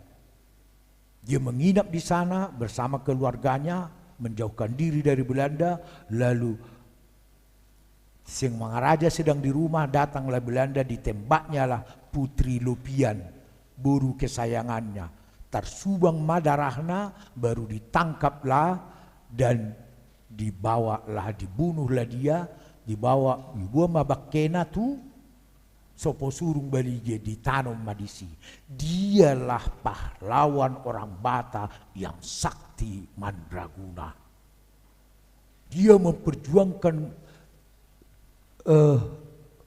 Dia menginap di sana bersama keluarganya, menjauhkan diri dari Belanda. Lalu sing mga raja sedang di rumah, datanglah Belanda, ditembaknya lah Putri Lopian, buru kesayangannya. tersubang madarahna, baru ditangkaplah dan dibunuhlah dia, dibawa mabakena tu sopo surung balige ditanam madisi. Dialah pahlawan orang Batak yang sakti mandraguna. Dia memperjuangkan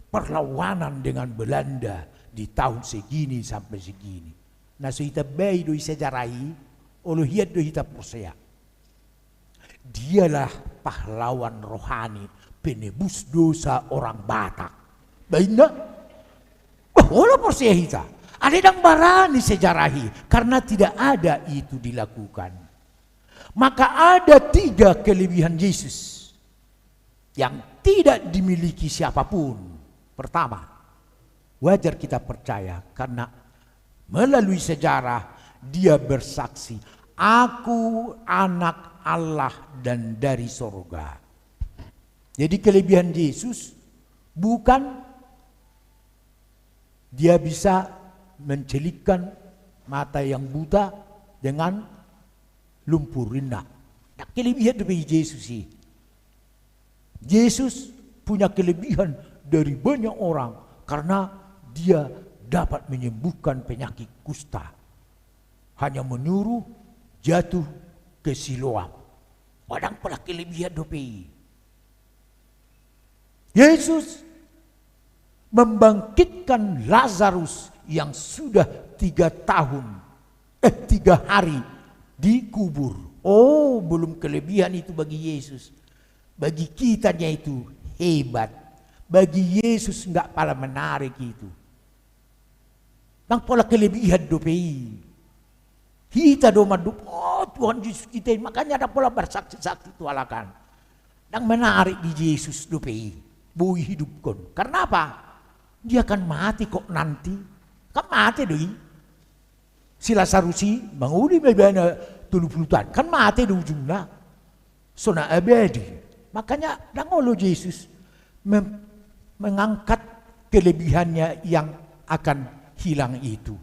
perlawanan dengan Belanda di tahun segini sampai segini. Nah, so kita bayi doi sejarahi, olo hiat doi kita persea. Dialah pahlawan rohani, penebus dosa orang Batak. Baiklah, olo persea kita. Ada yang barani sejarahi, karena tidak ada itu dilakukan. Maka ada 3 kelebihan Yesus yang tidak dimiliki siapapun. Pertama, wajar kita percaya karena melalui sejarah dia bersaksi, aku anak Allah dan dari sorga. Jadi kelebihan Yesus bukan dia bisa mencelikkan mata yang buta dengan lumpur rina. Nah, kelebihan dari Yesus sih. Yesus punya kelebihan dari banyak orang karena dia dapat menyembuhkan penyakit kusta. Hanya menyuruh jatuh ke Siloam. Padang pula kelebihan dopi. Yesus membangkitkan Lazarus yang sudah 3 hari dikubur. Oh, belum kelebihan itu bagi Yesus. Bagi kitanya itu hebat. Bagi Yesus enggak pala menarik itu. Nang pola kelebihan dopi. Kita doma oh Tuhan Yesus kita, makanya ada pola bersaksi-saksi itu alakan. Nang menarik di Yesus dopi. Bui hidupkan. Karena apa? Dia akan mati kok nanti. Kan mati doi. Si Lasarusi menguli bebana 30 tahun. Kan mati di ujungnya. Sona abadi. Makanya dangolo Yesus mengangkat kelebihannya yang akan hilang itu.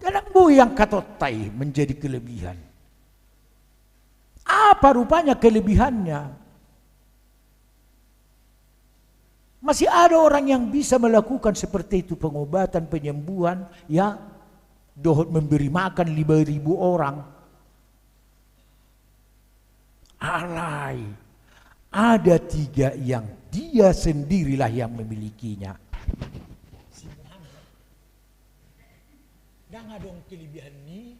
Kadang yang katotai menjadi kelebihan. Apa rupanya kelebihannya? Masih ada orang yang bisa melakukan seperti itu, pengobatan, penyembuhan, ya, dohot memberi makan 5.000 orang. Alai, ada 3 yang dia sendirilah yang memilikinya. Dan ada kelebihan ini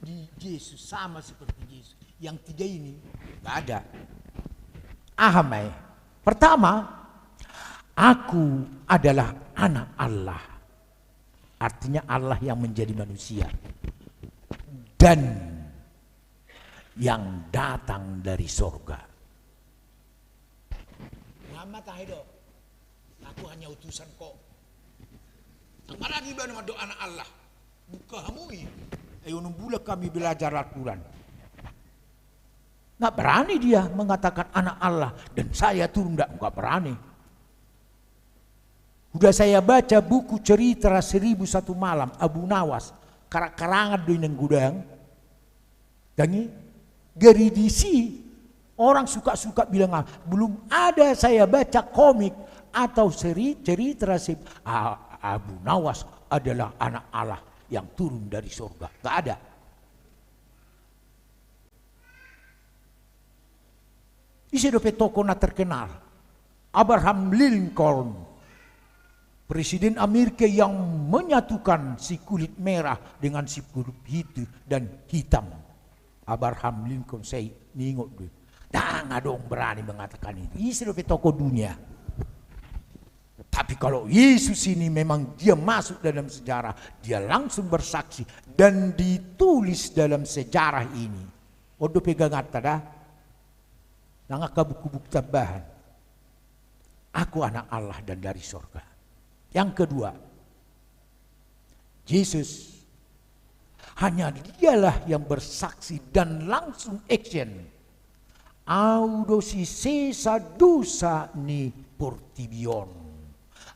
di Yesus sama seperti Yesus. Yang 3 ini tidak ada. Ahamai. Pertama, aku adalah anak Allah. Artinya Allah yang menjadi manusia. Dan yang datang dari sorga. Muhammad Tahido, aku hanya utusan kok. Mana lagi nama doa anak Allah? Buka hamui. Ayo bulan kami belajar Al-Quran. Nggak berani dia mengatakan anak Allah dan saya turun nggak berani. Udah saya baca buku cerita 1001 malam Abu Nawas karangan dengan gudang. Dan geridisi orang suka-suka bilang belum ada saya baca komik atau cerita Abu Nawas adalah anak Allah yang turun dari surga. Gak ada. Isi dope tokoh terkenal. Abraham Lincoln. Presiden Amerika yang menyatukan si kulit merah dengan si kulit hitam. Abraham Lincoln saya ningok dulu. Nggak dong berani mengatakan itu. Isi dope tokoh dunia. Tapi kalau Yesus ini memang dia masuk dalam sejarah, dia langsung bersaksi dan ditulis dalam sejarah ini. Odo pegang tada, nangaka buku-buku tambahan. Aku anak Allah dan dari surga. Yang kedua, Yesus hanya dialah yang bersaksi dan langsung action. Audo si sesa dosa ni portibion.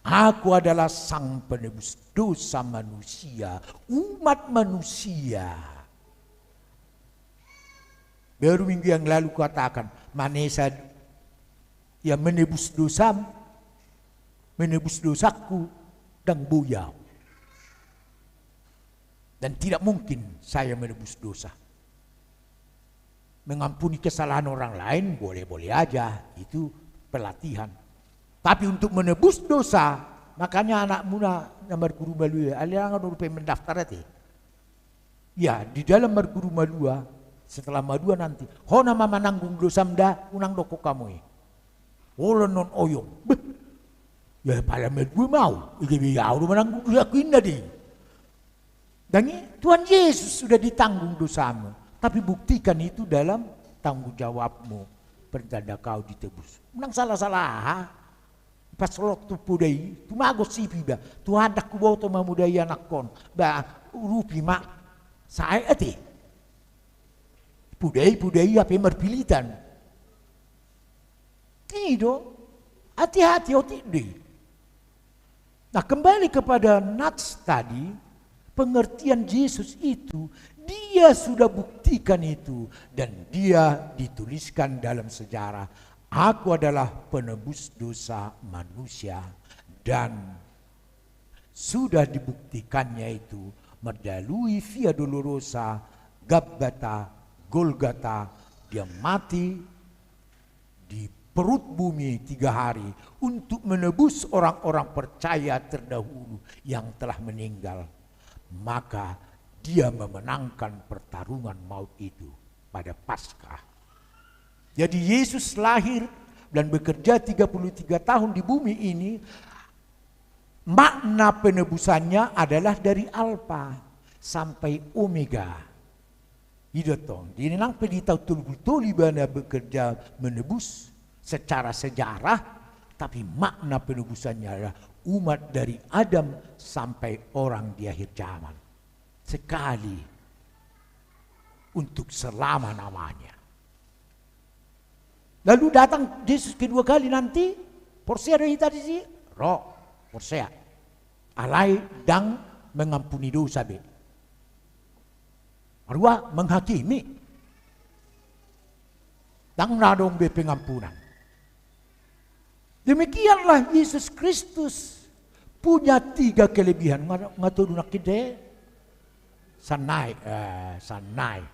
Aku adalah sang penebus dosa manusia, umat manusia. Baru minggu yang lalu katakan, Manesa yang menebus dosamu, menebus dosaku dan buyau. Dan tidak mungkin saya menebus dosa. Mengampuni kesalahan orang lain boleh-boleh aja, itu pelatihan. Tapi untuk menebus dosa, makanya anak muda nomor guru malua, alirangan udah mendaftar itu. Ya, di dalam marguru malua, setelah madua nanti, ho nama mananggung dosa mda, unang doko kamu ya. Wala non oyong. Beh, ya pada madua mau, iki ya udah mananggung dosa kinda di. Dan Tuhan Yesus sudah ditanggung dosamu. Tapi buktikan itu dalam tanggung jawabmu. Pertanda kau ditebus. Menang salah-salah. Pas waktu pudai. Tumagos sipi ba. Tuhan dak kubaw to mamudaya nakon. Ba rupi mak. Saya ati. Pudai apa merpilitan. Tidak. Hati-hati otidi. Nah kembali kepada Nats tadi. Pengertian Yesus itu, dia sudah buktikan itu. Dan dia dituliskan dalam sejarah. Aku adalah penebus dosa manusia. Dan sudah dibuktikannya itu melalui Via Dolorosa, Gabbata, Golgata. Dia mati di perut bumi 3 hari. Untuk menebus orang-orang percaya terdahulu yang telah meninggal. Maka dia memenangkan pertarungan maut itu pada Paskah. Jadi Yesus lahir dan bekerja 33 tahun di bumi ini. Makna penebusannya adalah dari Alfa sampai Omega. Idotong. Jadi nang pedita betul-betul ibana bekerja menebus secara sejarah, tapi makna penebusannya adalah umat dari Adam sampai orang di akhir zaman. Sekali untuk selama-lamanya. Lalu datang Yesus kedua kali nanti. Porsea dari tadi sih. Roh, Porsea. Alai dan mengampuni dosa be. Arwah menghakimi. Dan nadong be pengampunan. Demikianlah Yesus Kristus punya 3 kelebihan. Ngatur nak kita sanai, sanai,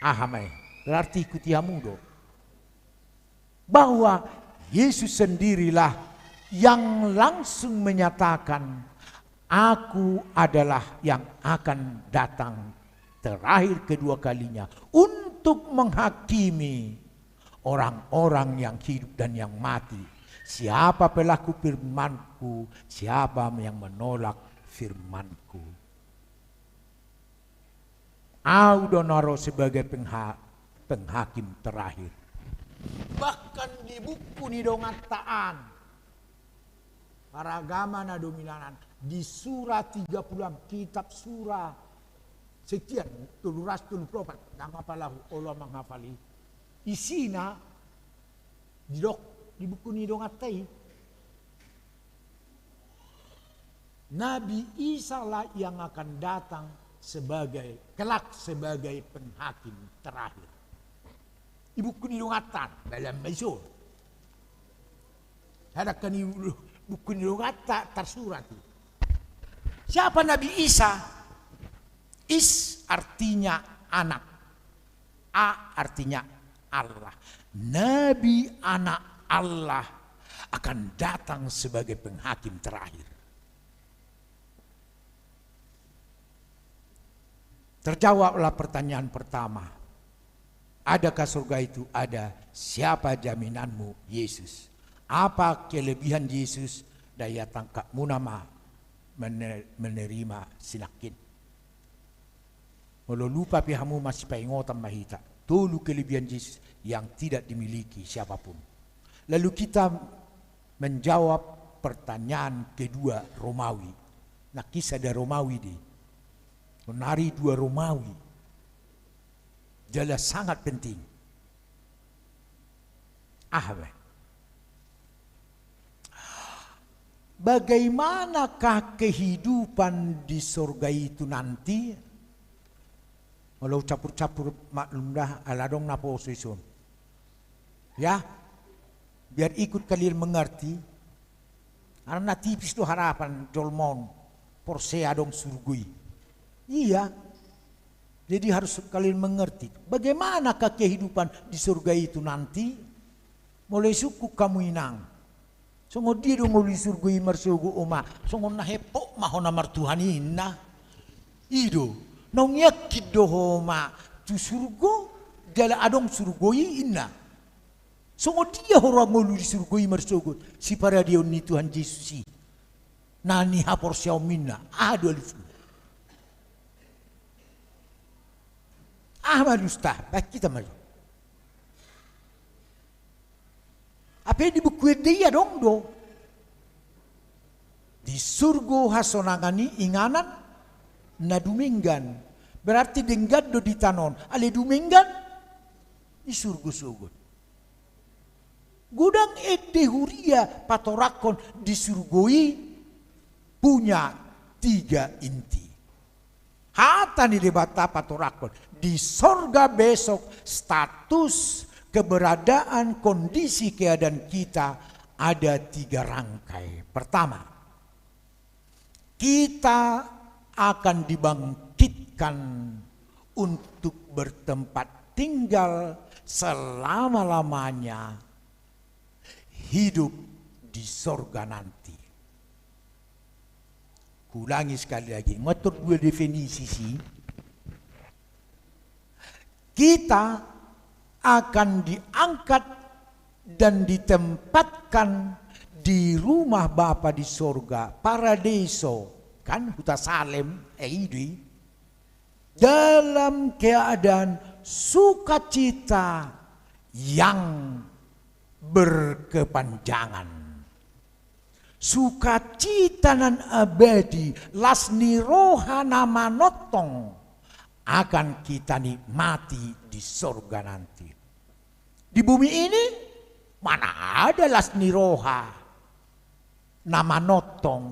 ahamai. Berarti ikuti amudo. Bahwa Yesus sendirilah yang langsung menyatakan, aku adalah yang akan datang terakhir kedua kalinya untuk menghakimi orang-orang yang hidup dan yang mati. Siapa pelaku firmanku, siapa yang menolak firmanku. Audonaro sebagai penghakim terakhir. Bahkan di buku Nidongataan, para agama na dominanan, di surah 30, kitab surah sekian, tuluras tulupropat, nangapalahu Allah menghafali. Isina, di buku Nidongatai, Nabi Isa lah yang akan datang kelak sebagai penghakim terakhir. Di buku Nidongatan dalam Mazmur. Ada kan buku Nidongatan tersurat. Siapa Nabi Isa? Is artinya anak. A artinya Allah. Nabi anak Allah akan datang sebagai penghakim terakhir. Terjawablah pertanyaan pertama. Adakah surga itu? Ada. Siapa jaminanmu? Yesus. Apa kelebihan Yesus? Daya tangkapmu nama menerima sinakin. Kalau lupa pihamu masih paingotan mahita. Tolu kelebihan Yesus yang tidak dimiliki siapapun. Lalu kita menjawab pertanyaan kedua Romawi. Nah kisah dari Romawi di. Menari 2 Romawi. Jelas sangat penting. bagaimanakah kehidupan di surga itu nanti? Walau capur-capur maklum dah aladong na posisyon. Ya, biar ikut kalian mengerti. Karena tipis tu harapan dolmon porsea dong surgui. Iya. Jadi harus kalian mengerti. Bagaimanakah kehidupan di surga itu nanti? Mulai suku kamu inang. Songo dia dong nguli surgui marsugu oma. Songo na hepok mahona martuhanina. Ido. Nong yakid dohoma tu surgo jala adong surgoi inna. Songo dia orang ngulu di surgoi marsugu. Si para dia ni Tuhan Yesus. Nani hapor siau minna. Ado alifu. Ahmad Ustah, baik kita maju. Apa yang di buku dia dong do? Di surgo hasonangani inganan na duminggan. Berarti denggad do ditanon. Ale duminggan di surgo-surgo. Gudang ede huria patorakon di surgoi punya 3 inti. Hata ni debata patorakon. Di sorga besok status keberadaan kondisi keadaan kita ada 3 rangkai. Pertama, kita akan dibangkitkan untuk bertempat tinggal selama-lamanya hidup di sorga nanti. Kulangi sekali lagi, menurut 2 definisi sih. Kita akan diangkat dan ditempatkan di rumah Bapa di sorga, paradiso, kan huta Salem, Eidui, dalam keadaan sukacita yang berkepanjangan. Sukacita nan abadi, lasni rohana manotong, akan kita nikmati di sorga nanti. Di bumi ini mana ada lasni roha, nama notong,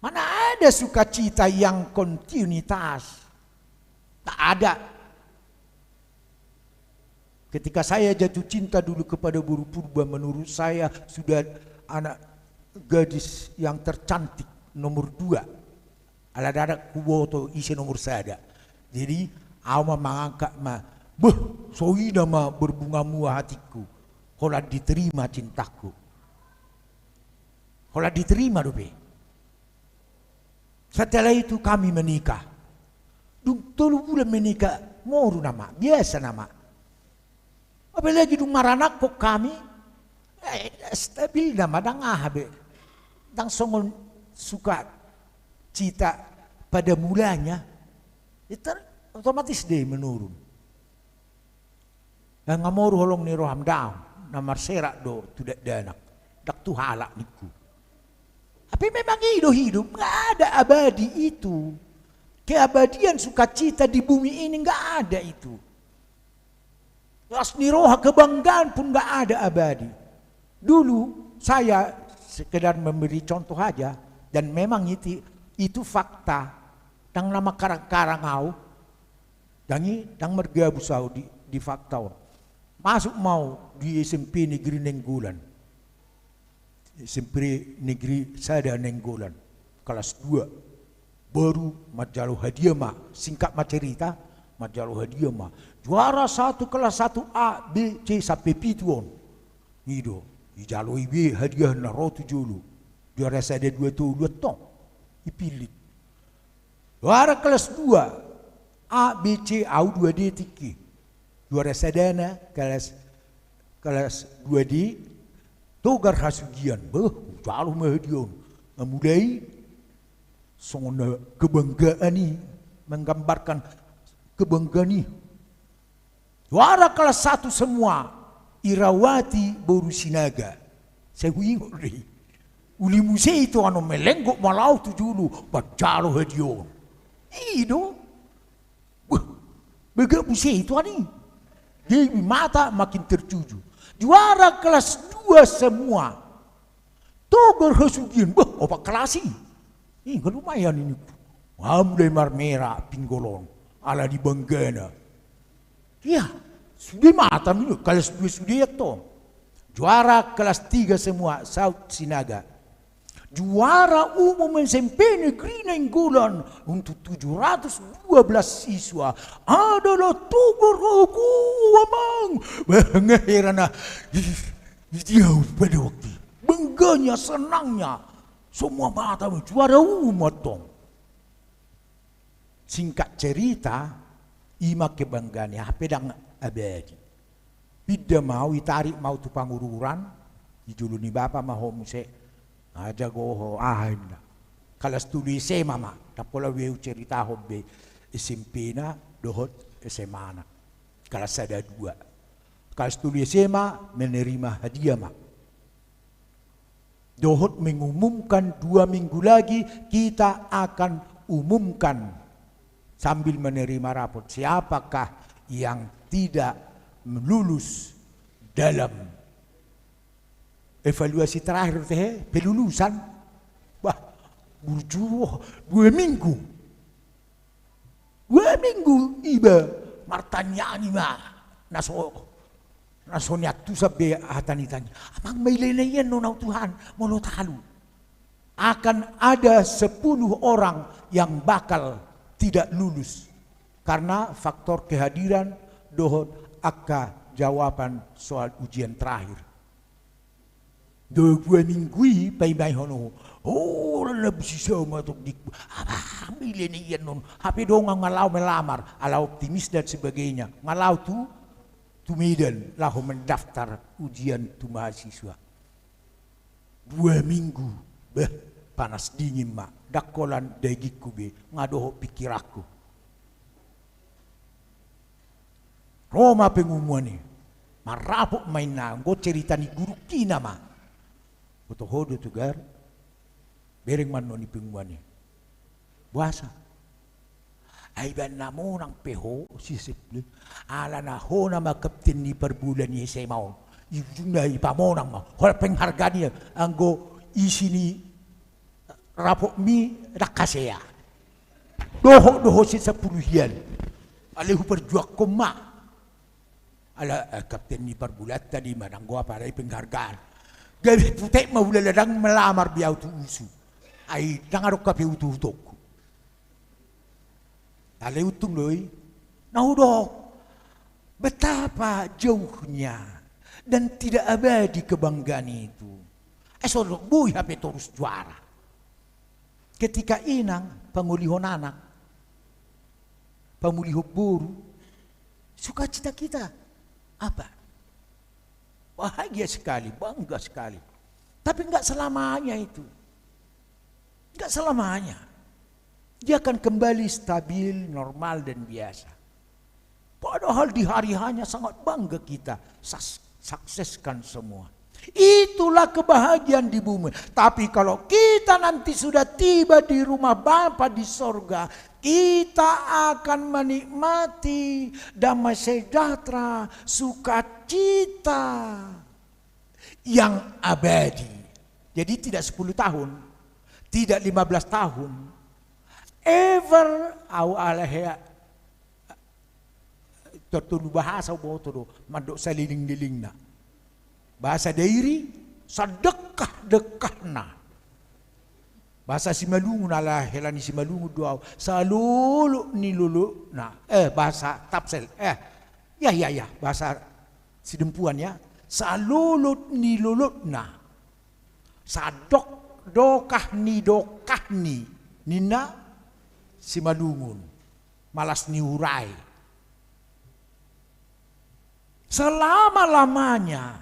mana ada sukacita yang kontinuitas, tak ada. Ketika saya jatuh cinta dulu kepada Guru Purba, menurut saya sudah anak gadis yang tercantik nomor 2. Ala-ala kuboto isi nomor sada. Jadi awam mengangkat soida berbunga mua hatiku. Kalau diterima cintaku. Kalau diterima dobe. Setelah itu kami menikah. 3 bulan menikah, moru nama, biasa nama. Apalagi dung maranak kok kami, stabil nama dang ahabe. Dang songon suka cita pada mulanya, itu otomatis dia menurun. Yang ngamor holong ni roham daun, namar serak do tidak danak, dak tu halak niku. Tapi memang hidup nggak ada abadi itu. Keabadian sukacita di bumi ini nggak ada itu. Asni roha kebanggaan pun nggak ada abadi. Dulu saya sekedar memberi contoh aja, dan memang itu fakta. Dang nama karang-karangau, dang mergabu sau di fakta. Masuk mau di SMP Negeri Nenggolan. SMP Negeri Sada Nenggolan, kelas 2. Baru majalah hadiah mah, singkat mah cerita, majalah hadiah mah. Juara 1 kelas 1 A, B, C sampai pituon. Itu, di jalur B hadiah na rotu julu. Juara Sada 2 tu 2 tong. Dipilih. Juara kelas 2 A, B, C, A, 2D, tiki. Juara sadana kelas 2D togar hasugian. Jauh mahadion. Memudai sona kebanggaan ni, menggambarkan kebanggaan ni. Juara kelas 1 semua Irawati Boru Sinaga. Saya ingat deh. Uli musei itu anu melenggok malau tu dulu bacalo hadion. Itu, begak musei itu ani. Jadi mata makin tertuju. Juara kelas 2 semua Togar hasugian, opak kelasi. Ini kan lumayan ini. Mulai marmera pinggolong, ala di Banggana. Iya, sudah mata ini, kelas 2 sudah itu. Juara kelas 3 semua, South Sinaga. Juara umum SMP Negeri Nainggolan untuk 712 siswa adalah Togar aku, Amang. Mengheranah, dia pada waktu bangganya, senangnya, semua mata juara umum dong. Singkat cerita, ima kebanggaannya pedang abadi. Bida mau itarik mau tu pangururan, dijuluni bapa mau muse aja goho ahimna. Kalau studi SMA mah, tapola weu cerita hobbe SMP na dohot SMA na. Kalau ada 2. Kalau studi SMA menerima hadiah mah. Dohot mengumumkan 2 minggu lagi kita akan umumkan sambil menerima raport siapakah yang tidak lulus dalam evaluasi terakhir pelulusan. Wah, burjuh 2 minggu. 2 minggu iba martanyani mah nasonya tu sabbe hatanitanya. Amang mailenayan nonau Tuhan mono talu. Akan ada 10 orang yang bakal tidak lulus karena faktor kehadiran dohot akka jawaban soal ujian terakhir. 2 minggu pai hono. Oh, lebih sama untuk di apa milenian non. HP dong ngalau melamar, ala optimis dan sebagainya. Ngalau tu medan lahu mendaftar ujian tu mahasiswa. 2 minggu, panas dingin mak. Dakolan dagiku be ngadoho pikiraku. Roma pengumuman ni marapok main na go cerita ni guru kina ma. Foto hodo tugar bereng man no ni pengumuman ni. Buasa. Aiban namo nang peho si seple ala na ho na makapten ni per bulan ni saya mau. Ijuna ipamonang ma. Hol penghargaan niya anggo isi ni rapok mi rakasea. Doho si 10 yan. Alehu perjuak koma. Ala kapten ni perbulat tadi manang gua pada penghargaan. Gabi putek mau ladang melamar biau tu usu. Ai dangarok kape utu-utuk. Alehu tung loi. Naudok. Betapa jauhnya dan tidak abadi kebanggaan itu. Esok boy HP terus juara. Ketika inang pemulihon anak, pemulihon buru, sukacita kita apa? Bahagia sekali, bangga sekali. Tapi enggak selamanya itu. Enggak selamanya. Dia akan kembali stabil, normal dan biasa. Padahal di hari hanya sangat bangga kita sukseskan semua. Itulah kebahagiaan di bumi. Tapi kalau kita nanti sudah tiba di rumah Bapa di sorga, kita akan menikmati damai sejahtera, sukacita yang abadi. Jadi tidak 10 tahun, tidak 15 tahun. Ever awalnya tertulu bahasa boto mandok saliling-liling na. Bahasa dairi sedekah-dekahna. Bahasa Simalungun ala helani Simalungun doa salulu ni lulu na. Bahasa Tapsel. Ya bahasa Sidempuan ya. Salulu ni lulu na. Sadok dokah ni nina Simalungun. Malas ni urai. Selama-lamanya.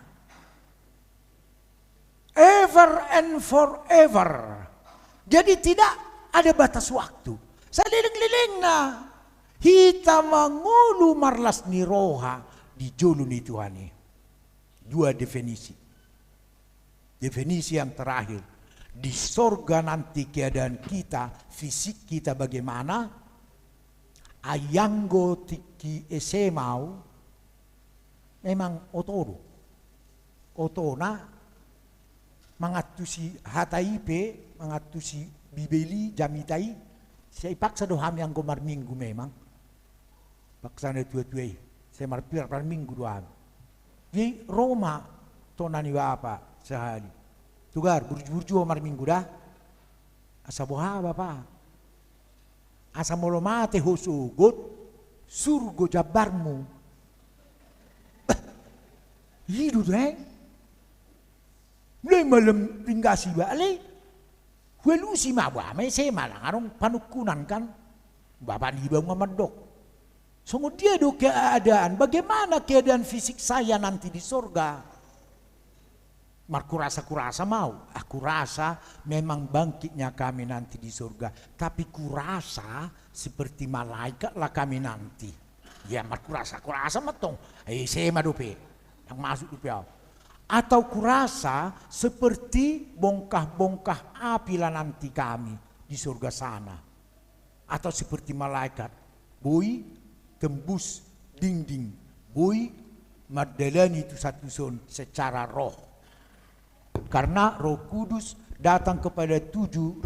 Ever and forever. Jadi tidak ada batas waktu. Saliling-liling na. Hita mangulu marlas ni roha di julu ni Tuhani. 2 definisi. Definisi yang terakhir. Di sorga nanti keadaan kita, fisik kita bagaimana? Ayanggo tiki esemau. Memang otoro. Otona mangatusi HTIP, mangatusi Bibeli, Jamitai, saya paksa doham yang komar minggu memang. Paksa na tua-tuai, saya marpir par minggu doham. Di Roma, tonani apa sehari. Tugar, burju-burju omar minggu dah. Asa boha bapa. Asa molomate hosugot, surgo jabarmu. Hidup mulai malam ringgasi balik. Welu si mawa, may sema lang arong panukunan kan. Bapak di bawah ngamadok. So dia do keadaan, bagaimana keadaan fisik saya nanti di surga? Kurasa mau. Aku rasa memang bangkitnya kami nanti di surga. Tapi kurasa seperti malaikat lah kami nanti. Ya kurasa matong. Sema dope. Yang masuk dope. Atau kurasa seperti bongkah-bongkah api lah nanti kami di surga sana. Atau seperti malaikat. Boy tembus dinding. Boy madalani itu satu son secara roh. Karena Roh Kudus datang kepada 70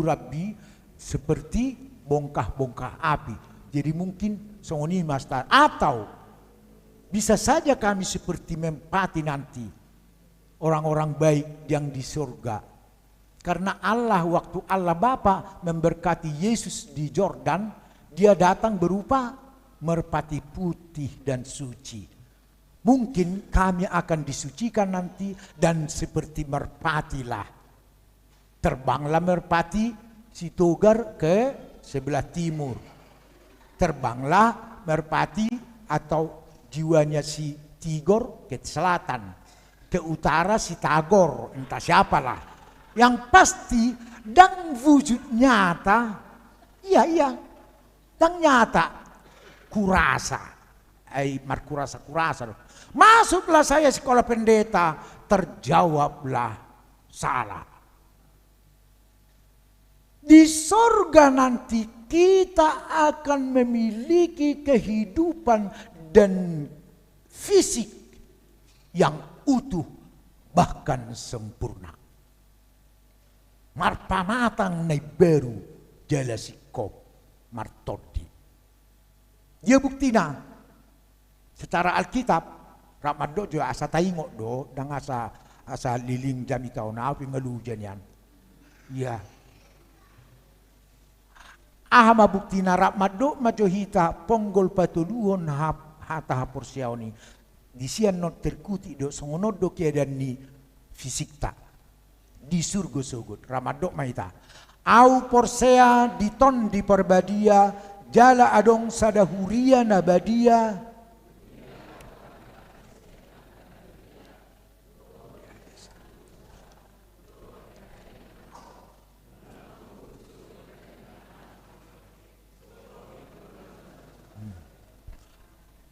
rabbi seperti bongkah-bongkah api. Jadi mungkin songoni master atau bisa saja kami seperti mempati nanti orang-orang baik yang di surga. Karena Allah waktu Allah Bapa memberkati Yesus di Jordan, dia datang berupa merpati putih dan suci. Mungkin kami akan disucikan nanti dan seperti merpati lah. Terbanglah merpati si Togar ke sebelah timur. Terbanglah merpati atau jiwanya si Tigor ke selatan. Ke utara si Tagor, entah siapalah. Yang pasti dan wujud nyata, iya, dan nyata kurasa. Kurasa. Masuklah saya sekolah pendeta, terjawablah salah. Di surga nanti kita akan memiliki kehidupan dan fisik yang utuh bahkan sempurna. Marpamatang na baru jala sikop martodi. Dia buktina secara Alkitab. Ramat do juga asa taingok do dan asa liling jam itau na api ngelujan yan. Ya. Ahama bukti na ramat do majohita ponggol patuluon hata hapursiaw ni. Di siyan not terkuti do songonod do keadaan ni fisik ta. Di surga sugut ramat do maita. Au porsea diton di perbadia jala adong sadahuria nabadia.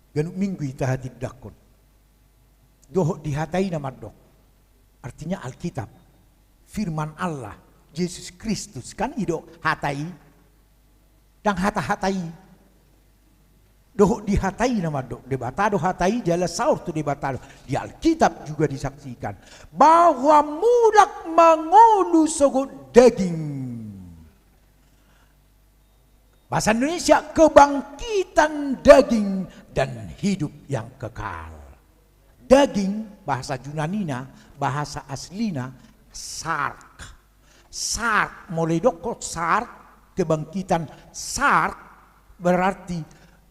Ganuk minggu ita hatid dakon. Doh dihatai nama dok. Artinya Alkitab. Firman Allah. Yesus Kristus. Kan ido hatai. Dan hata-hatai. Doh dihatai nama dok. Debatado hatai jala saur tu debatado. Di Alkitab juga disaksikan. Bahwa mulak mangolu sogot daging. Bahasa Indonesia kebangkitan daging dan hidup yang kekal. Daging bahasa Yunanina, bahasa aslina sark. Sark mulai dokot sark kebangkitan sark berarti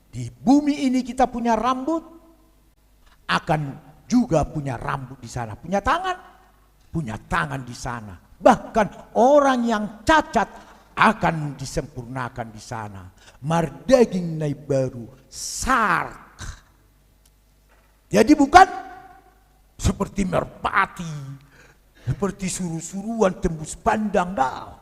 di bumi ini kita punya rambut akan juga punya rambut di sana, punya tangan di sana. Bahkan orang yang cacat akan disempurnakan di sana. Mardaging nai baru sark. Jadi bukan seperti merpati, seperti suruh-suruhan tembus pandang dah.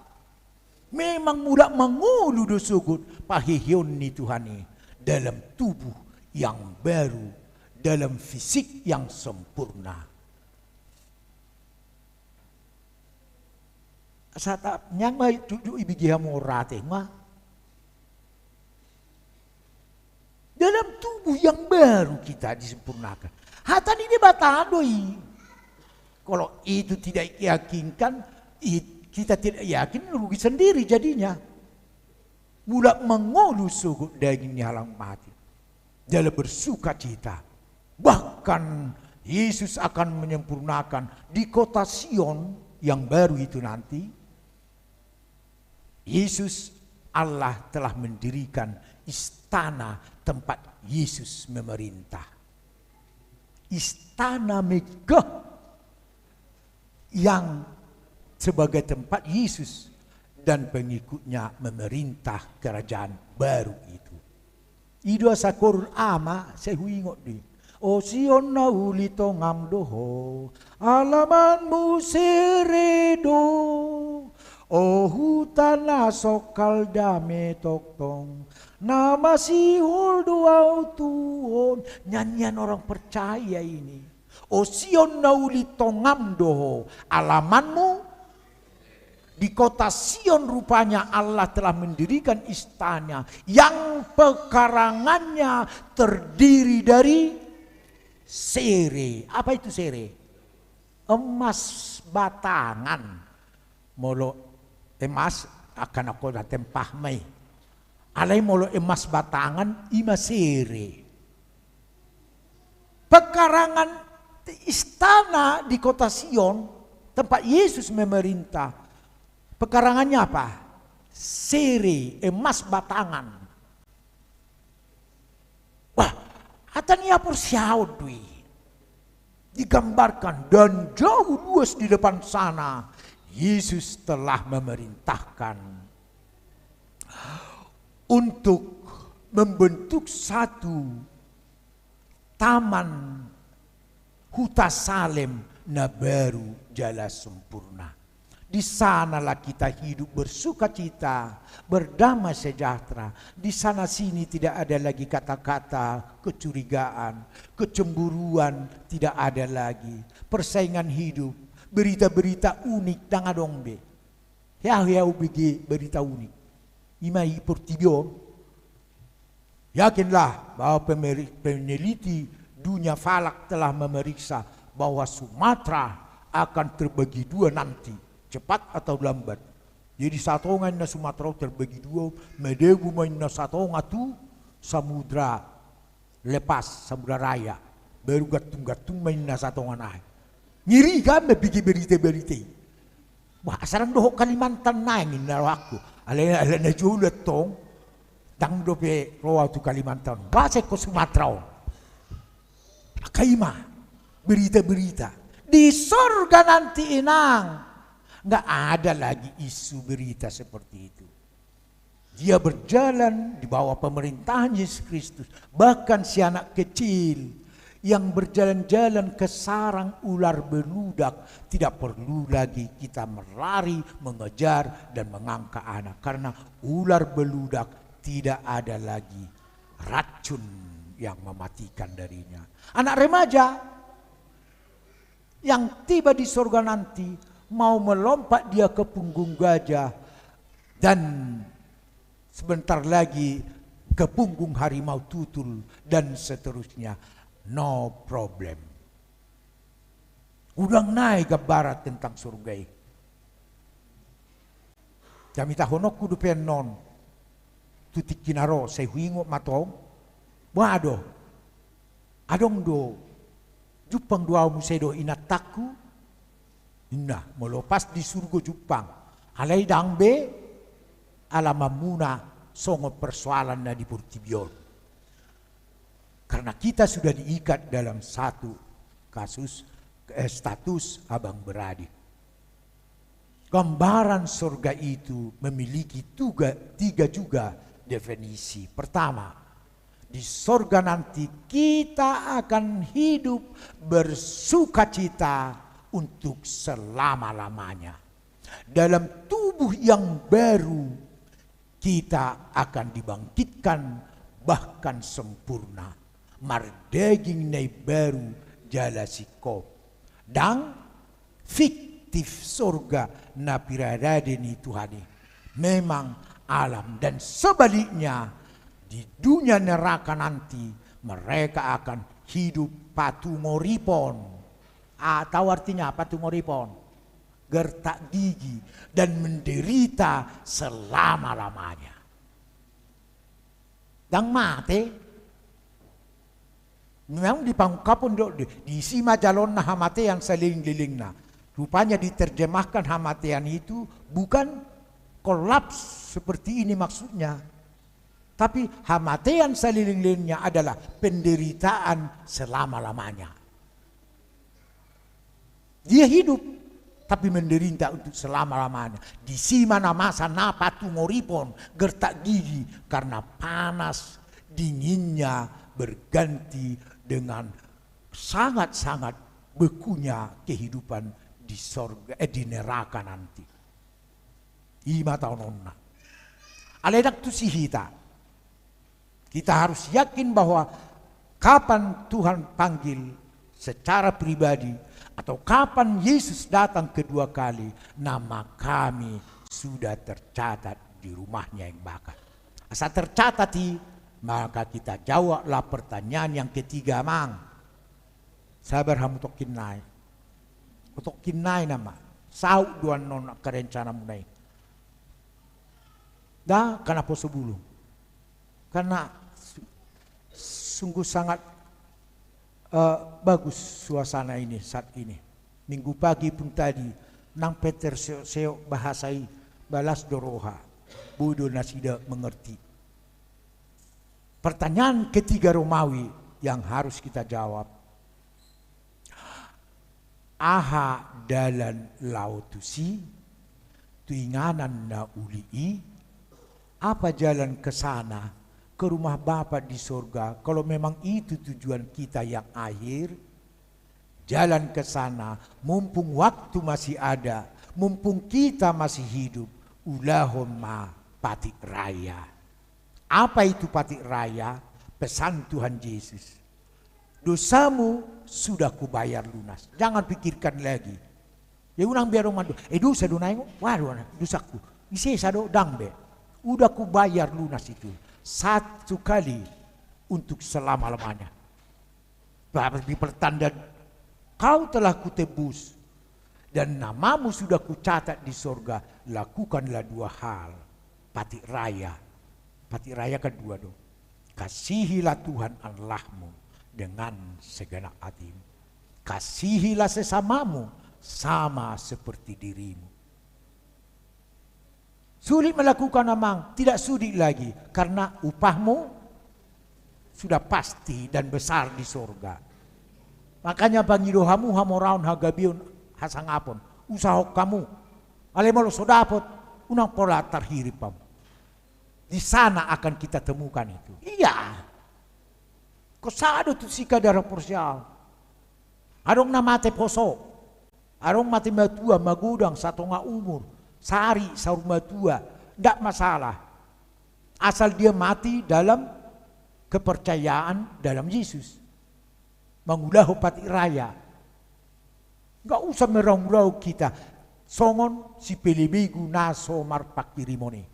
Memang mulak mengulu dosugut pahihion ni Tuhani dalam tubuh yang baru, dalam fisik yang sempurna. Sata nyang may tuju ibigiham mo rate ma. Dalam tubuh yang baru kita disempurnakan. Hatan ini batadoi. Kalau itu tidak yakinkan, kita tidak yakin, rugi sendiri jadinya. Mula mengolu sugut dagingnya halang mati. Dalam bersuka cita. Bahkan Yesus akan menyempurnakan di kota Sion yang baru itu nanti. Yesus Allah telah mendirikan istana tempat Yesus memerintah. Istana megah yang sebagai tempat Yesus dan pengikutnya memerintah kerajaan baru itu. Ido sakur ama sehuingot di. O Sion na ulito ngamdoho alamanmu seredo. O hutana sokal dame toktong nama sihol doau tuon. Nyanyian orang percaya ini. O Sion nauli tongam doho, alamanmu di kota Sion rupanya Allah telah mendirikan istana yang pekarangannya terdiri dari sere. Apa itu sere? Emas batangan. Molo emas akan aku datang pahmai. Alai molo emas batangan ima sere. Pekarangan istana di kota Sion, tempat Yesus memerintah. Pekarangannya apa? Sere, emas batangan. Wah, atania persiaudui. Digambarkan dan jauh luas di depan sana. Yesus telah memerintahkan untuk membentuk satu taman Huta Salem na baru jala sempurna. Di sanalah kita hidup bersuka cita, berdamai sejahtera. Di sana sini tidak ada lagi kata-kata kecurigaan, kecemburuan tidak ada lagi. Persaingan hidup, berita-berita unik dan adongbe. Ya begi berita unik. Imai Portibio. Yakinlah bahwa peneliti dunia falak telah memeriksa bahwa Sumatera akan terbagi dua nanti, cepat atau lambat. Jadi satongan na Sumatera terbagi dua, medegu main na satonga tu samudra lepas, samudra raya. Baru gatung-gatung main na satongan ay. Ngiri kan mebigi berita-berita. Wah, sarang dohok Kalimantan nangin na aku. Ala na julat tong, dang dope roa tu Kalimantan. Bahasa ko Sumatera. Kaima berita-berita di sorga nanti inang nggak ada lagi isu berita seperti itu. Dia berjalan di bawah pemerintahan Yesus Kristus. Bahkan si anak kecil yang berjalan-jalan ke sarang ular beludak tidak perlu lagi kita melari, mengejar dan mengangkat anak karena ular beludak tidak ada lagi racun yang mematikan darinya. Anak remaja yang tiba di surga nanti mau melompat dia ke punggung gajah dan sebentar lagi ke punggung harimau tutul dan seterusnya. No problem. Udang naik ke barat tentang surga. Kami tahunok kudu penon tutik kinaro saya huingo matong. Waduh, adong do, Jupang dua musedo inataku, inna melepas di surga Jupang, alai dangbe, alamamuna songo persoalan na di Portibion. Karena kita sudah diikat dalam satu kasus status abang beradik. Gambaran surga itu memiliki tiga juga definisi. Pertama, di sorga nanti kita akan hidup bersukacita untuk selama-lamanya. Dalam tubuh yang baru kita akan dibangkitkan bahkan sempurna. Mardeging nai baru jala sikop. Dan fiktif sorga na piradadeni Tuhani. Memang alam dan sebaliknya di dunia neraka nanti mereka akan hidup patungoripon Tahu artinya apa tungoripon? Gertak gigi dan menderita selama-lamanya. Dan mati memang dipangkapun diisi majalon na hamate yang seliling-liling na. Rupanya diterjemahkan hamatean itu bukan kolaps seperti ini maksudnya. Tapi hamatean seliling-lilingnya adalah penderitaan selama-lamanya. Dia hidup tapi menderita untuk selama-lamanya. Di mana masa napa tungoripon gertak gigi karena panas dinginnya berganti dengan sangat-sangat bekunya kehidupan di sorga di neraka nanti. 5 tahun onna. Aledak tu sihita. Kita harus yakin bahwa kapan Tuhan panggil secara pribadi atau kapan Yesus datang kedua kali, nama kami sudah tercatat di rumahnya yang bakal. Asal tercatat, maka kita jawablah pertanyaan yang ketiga, mang. Sabar hamu tokin naik. Tokin naik nama. Sau dua non kerencana mulai. Dah kenapa sebelum? Karena sungguh sangat bagus suasana ini saat ini. Minggu pagi pun tadi nang Peter seo bahasai balas doroha. Bodoh nasida mengerti. Pertanyaan ketiga Romawi yang harus kita jawab. Aha dalan lautusi tuinganan na ulii. Apa jalan ke sana? Ke rumah Bapa di surga, kalau memang itu tujuan kita yang akhir, jalan ke sana, mumpung waktu masih ada, mumpung kita masih hidup, ulahumma patik raya. Apa itu patik raya? Pesan Tuhan Yesus. Dosamu sudah kubayar lunas, jangan pikirkan lagi. Ya unang biar romando, dosa do naik, waduh dosaku, isi sado dangbe, udah kubayar lunas itu. Satu kali untuk selama-lamanya. Berarti pertanda kau telah kutebus dan namamu sudah kucatat di surga. Lakukanlah 2 hal. Patik raya. Patik raya kedua dong. Kasihilah Tuhan Allahmu dengan segenap hatimu. Kasihilah sesamamu sama seperti dirimu. Sulit melakukan amang, tidak sulit lagi karena upahmu sudah pasti dan besar di surga. Makanya pangidohamu hamoraun hagabiun hasangapon, usaha kamu, alemalo sodapot, unang pola terhiripam. Di sana akan kita temukan itu. Iya. Kosado tu sika darah porsial. Arong namate poso, arong mati matua magudang satu nga umur. Sari saruma tua, tidak masalah. Asal dia mati dalam kepercayaan dalam Yesus. Mengulah patik raya. Enggak usah merau-rau kita. Songon si pelebigu naso marpakirimone.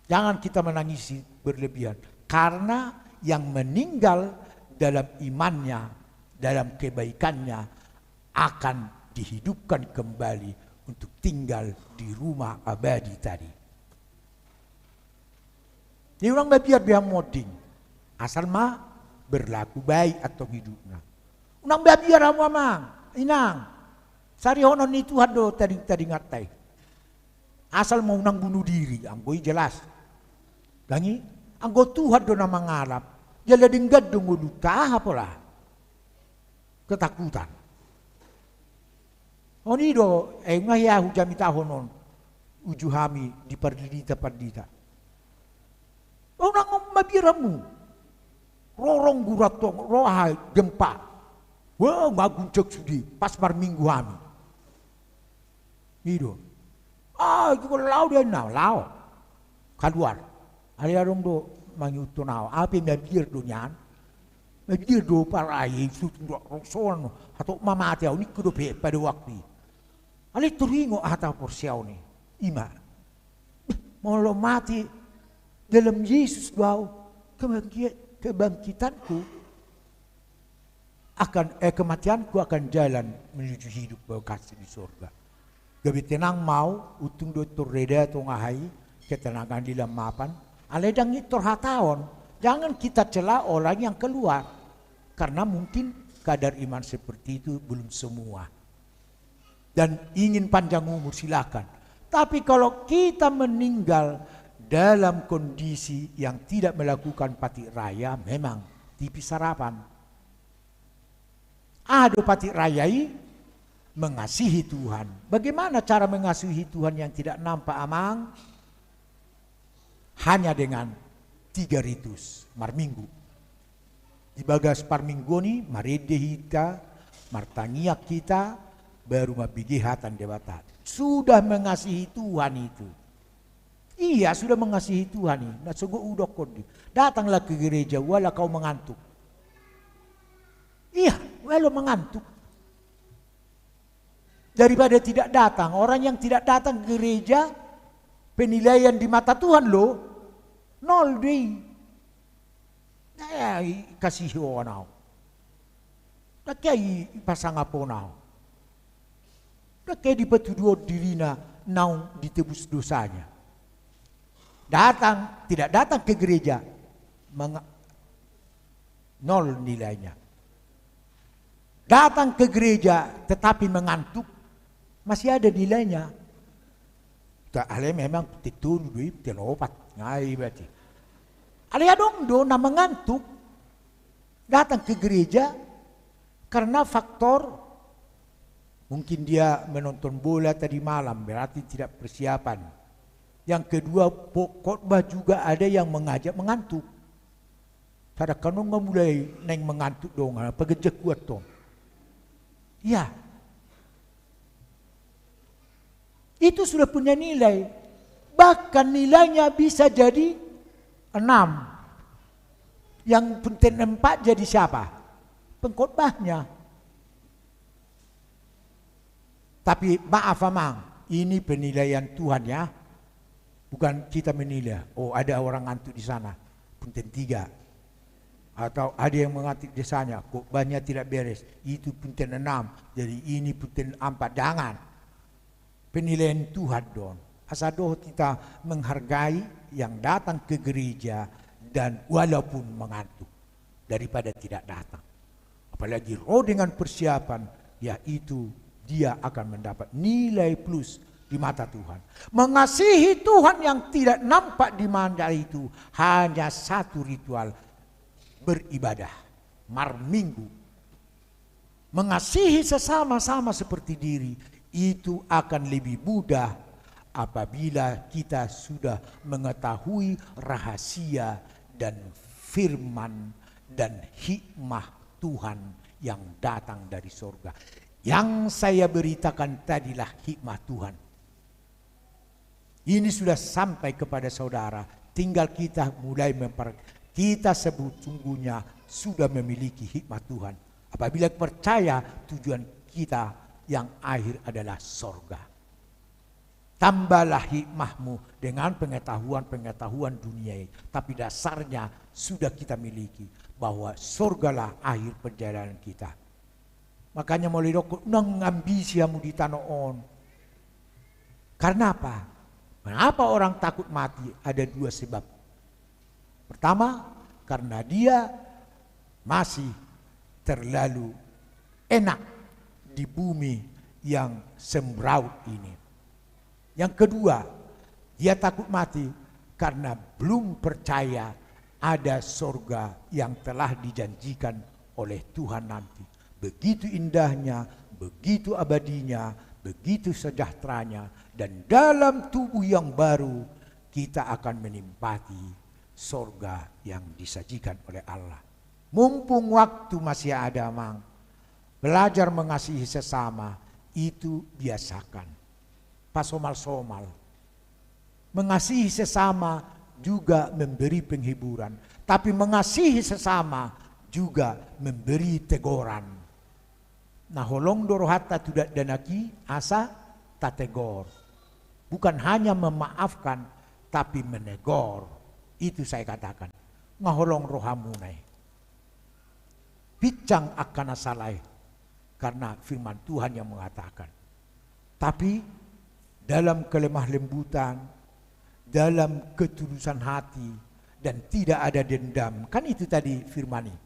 Jangan kita menangisi berlebihan. Karena yang meninggal dalam imannya, dalam kebaikannya akan dihidupkan kembali untuk tinggal di rumah abadi tadi. Dia orang biar dia moding, asal mah berlaku baik atau hidupnya. Unang biar ramu amang, inang, sari honon itu hado tadi ngatai. Asal mau unang bunuh diri, anggoi jelas. Langi, anggo Tuhan do nama ngarap, jala dinggad dong duta apalah. Ketakutan. Onido ngayahu jami tahonon ujuhami di pardita. Orang mabiramu rorong guratong rohai gempa. Wah maguncok sudi pas par minggu hami. Ido. Itu lau dia lau. Kaluar. Hari arong do mangyuto nao. Api mabir do nyan. Mabir do parai sutundok rongson atau mamati ni kudo pe pada waktu. Ali turingo atau porsiau ni, ima. Mau mati dalam Yesus bau kebangkitanku. kematianku akan jalan menuju hidup berkasih di surga. Gabi tenang mau utung dokter reda tongahai ketenangan di lemapan. Aledang itu hatawan. Jangan kita cela orang yang keluar, karena mungkin kadar iman seperti itu belum semua. Dan ingin panjang umur silakan. Tapi kalau kita meninggal dalam kondisi yang tidak melakukan patik raya, memang tipis harapan. Ada patik rayai mengasihi Tuhan. Bagaimana cara mengasihi Tuhan yang tidak nampak amang? Hanya dengan 3 ritus marminggu. Di bagas parminggoni maredehita, martangiak kita, baru mabigihatan debatan. Sudah mengasihi Tuhan itu. Iya, sudah mengasihi Tuhan ini. Nah, sugo udok kodi. Datanglah ke gereja wala kau mengantuk. Iya, walau mengantuk. Daripada tidak datang. Orang yang tidak datang ke gereja, penilaian di mata Tuhan loh, 0 deh. Nah, kasih orang. Nakai pasang apa nau. Nakai dipatuduh dirina nau ditebus dosanya. Datang, tidak datang ke gereja, 0 nilainya. Datang ke gereja tetapi mengantuk, masih ada nilainya. Ale memang tidur duit telopat ngai berarti. Ale dong na mengantuk datang ke gereja karena faktor mungkin dia menonton bola tadi malam berarti tidak persiapan. Yang kedua khotbah juga ada yang mengajak mengantuk. Pada kanong nggak mulai neng mengantuk dong, pegejek kuat dong. Ya, itu sudah punya nilai. Bahkan nilainya bisa jadi 6. Yang penting 4 jadi siapa? Pengkhotbahnya. Tapi maaf amang, ini penilaian Tuhan ya. Bukan kita menilai. Oh, ada orang ngantuk di sana. Punten 3. Atau ada yang mengantuk di sana. Khotbahnya tidak beres. Itu punten 6. Jadi ini punten 4. Jangan. Penilaian Tuhan dong. Asadoh kita menghargai yang datang ke gereja dan walaupun mengantuk daripada tidak datang. Apalagi roh dengan persiapan, yaitu dia akan mendapat nilai plus di mata Tuhan. Mengasihi Tuhan yang tidak nampak di mata itu hanya satu ritual beribadah, marminggu. Mengasihi sesama-sama seperti diri itu akan lebih mudah apabila kita sudah mengetahui rahasia dan firman dan hikmah Tuhan yang datang dari surga. Yang saya beritakan tadilah hikmah Tuhan. Ini sudah sampai kepada saudara. Tinggal kita mulai kita sebetulnya sudah memiliki hikmah Tuhan. Apabila percaya tujuan kita yang akhir adalah surga. Tambahlah hikmahmu dengan pengetahuan dunia. Tapi dasarnya sudah kita miliki. Bahwa surgalah akhir perjalanan kita. Makanya mulai rokok nang ambisiamu di tanah on. Karena apa? Kenapa orang takut mati? Ada 2 sebab. Pertama, karena dia masih terlalu enak di bumi yang sembraut ini. Yang kedua, dia takut mati karena belum percaya ada surga yang telah dijanjikan oleh Tuhan nanti. Begitu indahnya, begitu abadinya, begitu sejahteranya, dan dalam tubuh yang baru kita akan menempati surga yang disajikan oleh Allah. Mumpung waktu masih ada, mang, belajar mengasihi sesama itu biasakan. Pasomal-somal. Mengasihi sesama juga memberi penghiburan, tapi mengasihi sesama juga memberi teguran. Nah, holong dorohata tidak danaki asa tategor. Bukan hanya memaafkan, tapi menegor. Itu saya katakan. Ngaholong rohamunai. Bincang akan asalai, karena firman Tuhan yang mengatakan. Tapi dalam kelemah lembutan, dalam ketulusan hati, dan tidak ada dendam. Kan itu tadi firman ini.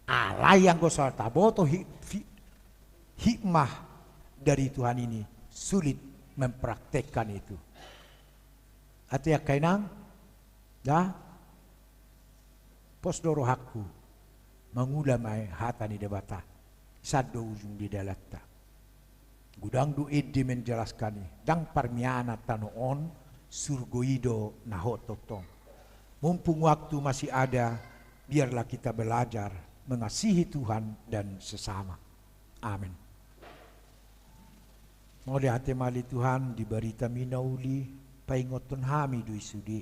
Allah yang kau salta boto hikmah dari Tuhan ini sulit mempraktekkan itu. Artinya kainang, dah pos doro hakku mengulamai hatani debata sado ujung di dalatta. Gudang du edi menjelaskan ini. Dang parmiana tanoon surgoido nahototong. Mumpung waktu masih ada, biarlah kita belajar mengasihi Tuhan dan sesama. Amin. Mau hati mali Tuhan diberita minauli paingoton hami dui sudi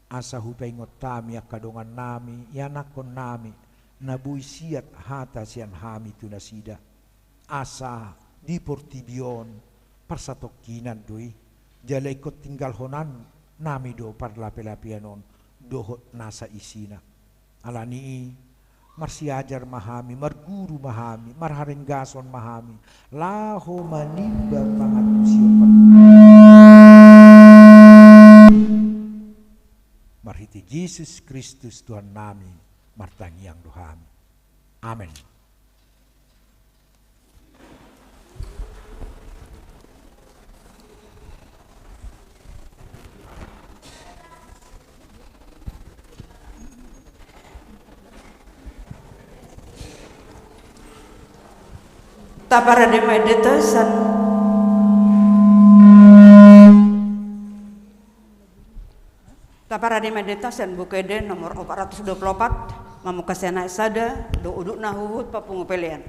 asahu paingot tami akadongan nami yanakon nami nabui siat hata sian hami tunasida asa di portibion parsatokinan dui jala ikut tinggal honan nami do parlape-lapianon dohot nasa isina alani marsiajar mahami marguru mahami marharenggason mahami laho manimba pangatusion marhiti Yesus Kristus Tuhan nami martangiang dohami amin. Tapara de meditasan bukede nomor 424 mamukasena sada do uduk nahuhut papungu pelian.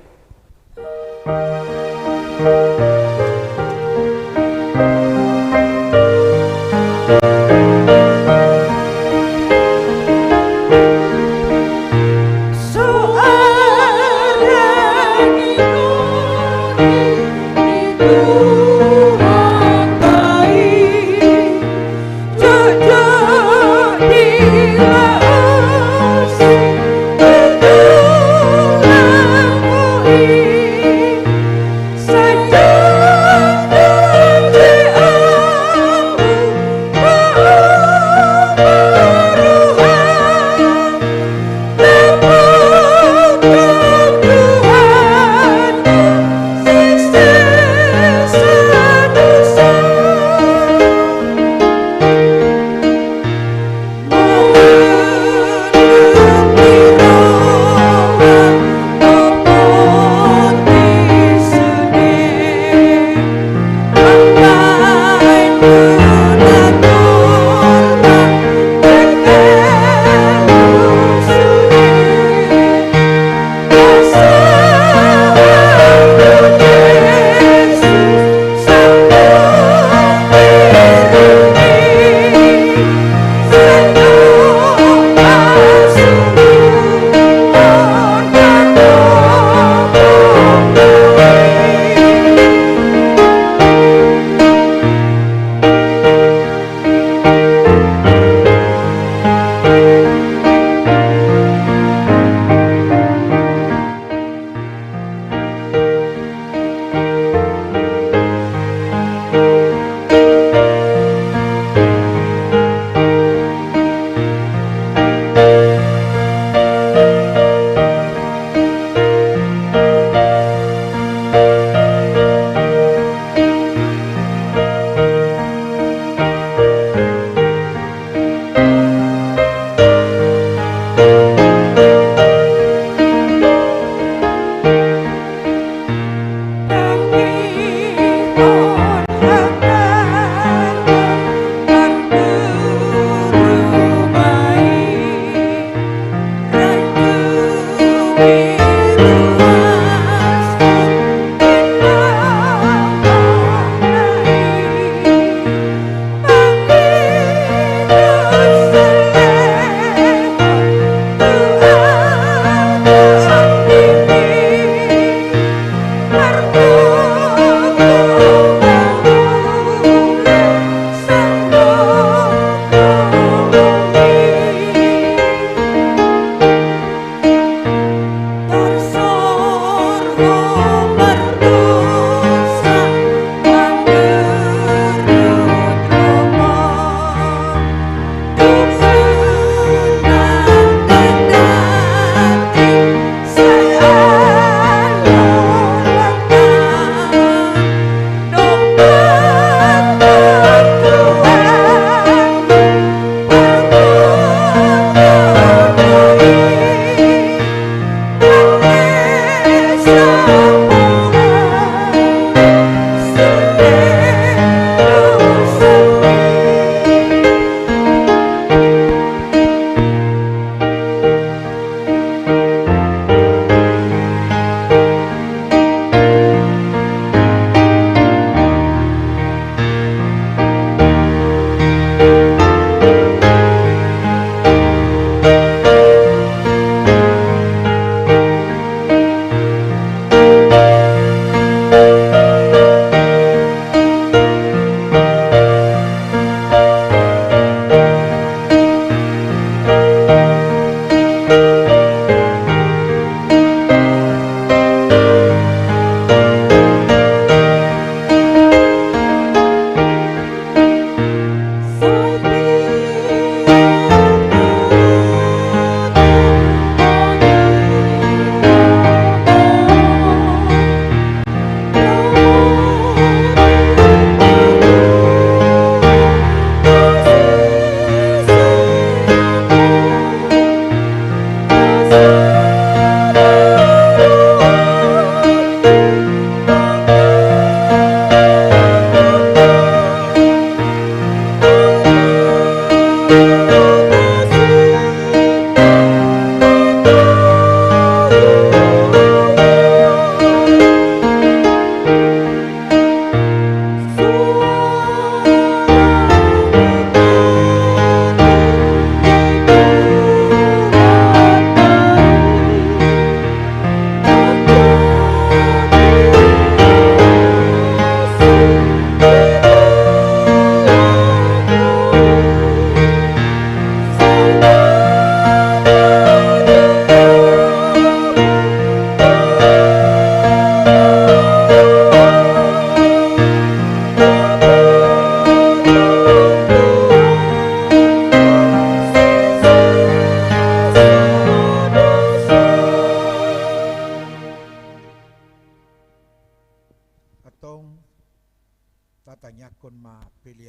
Saja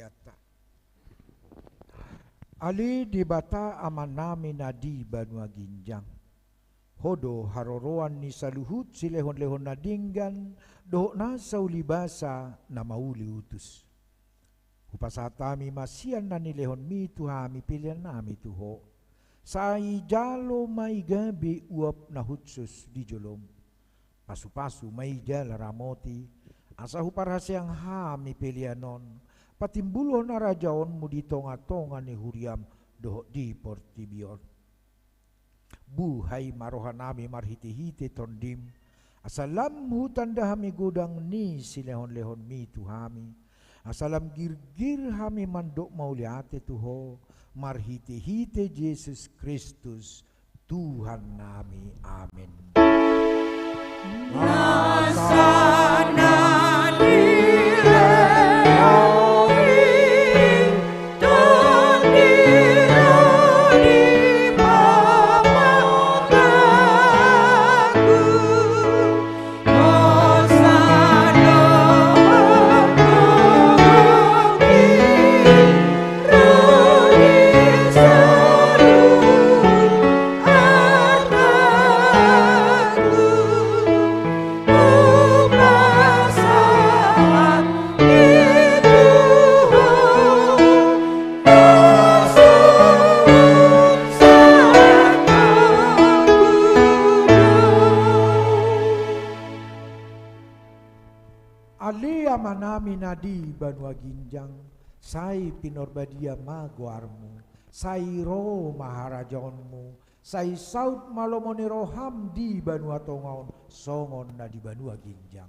Yata. Ali di bata amanami nadi Banua Ginjang. Hodo haroroan ni saluhut silehon-lehon nadinggan doh na saulibasa na mauli utus. Upasatami masian na nilehon mi tuhami pilihan nami tuho. Sai jalo may gabi uap na hutsus di jolom. Pasu-pasu may jala ramoti. Asa huparhasyang hami pilihanon. Patimbulon na rajaon mo di tonga-tonga ni huriam doh di portibion. Buhay marohan nami marhiti-hiti tondim. Asalam hutan dahami gudang ni silehon-lehon mi tuhami. Asalam girgir hami mandok mauliate tuho. Marhiti-hiti Yesus Kristus Tuhan nami. Amin. Nasana manami nadi Banua Ginjang, sai pinorbadia maguarmu, sai ro maharajaonmu, sai saut malomoni roham di Banua Tongaon, songon na di Banua Ginjang.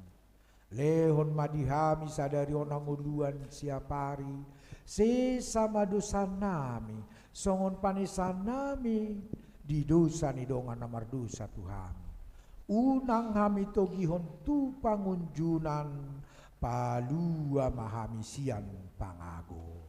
Lehon madihami sadari onang uluan siapari, se sama dosa nami, songon panisan nami, di dosa ni dongan namar dosa Tuhami. Unang hami togihon tu pangunjunan, palua mahamisian pangago.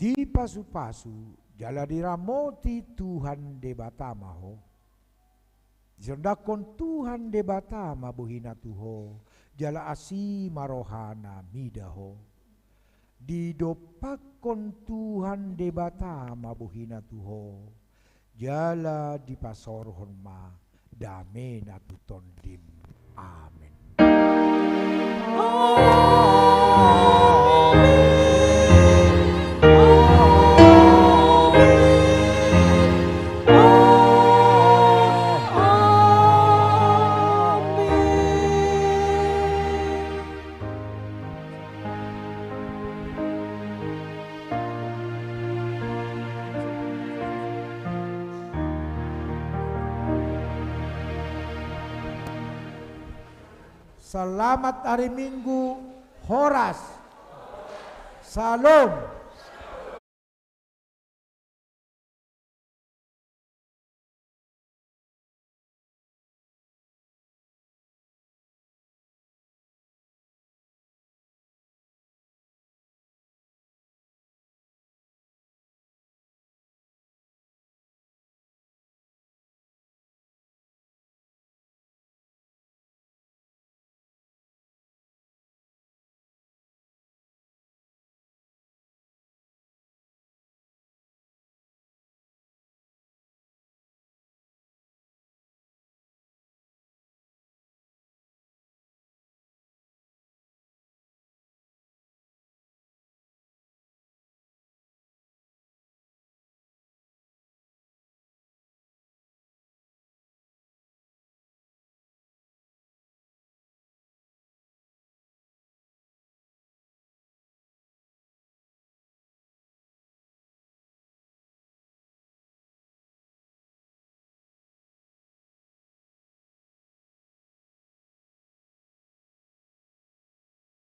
Di pasu-pasu jala diramoti Tuhan de batamaho. Jondakon Tuhan de batama buhina tuho, jala asi marohana midaho. Didopakon Tuhan de batama buhina tuho, jala di pasorhon ma damena tutondim. Amin. Selamat hari Minggu, Horas. Salam.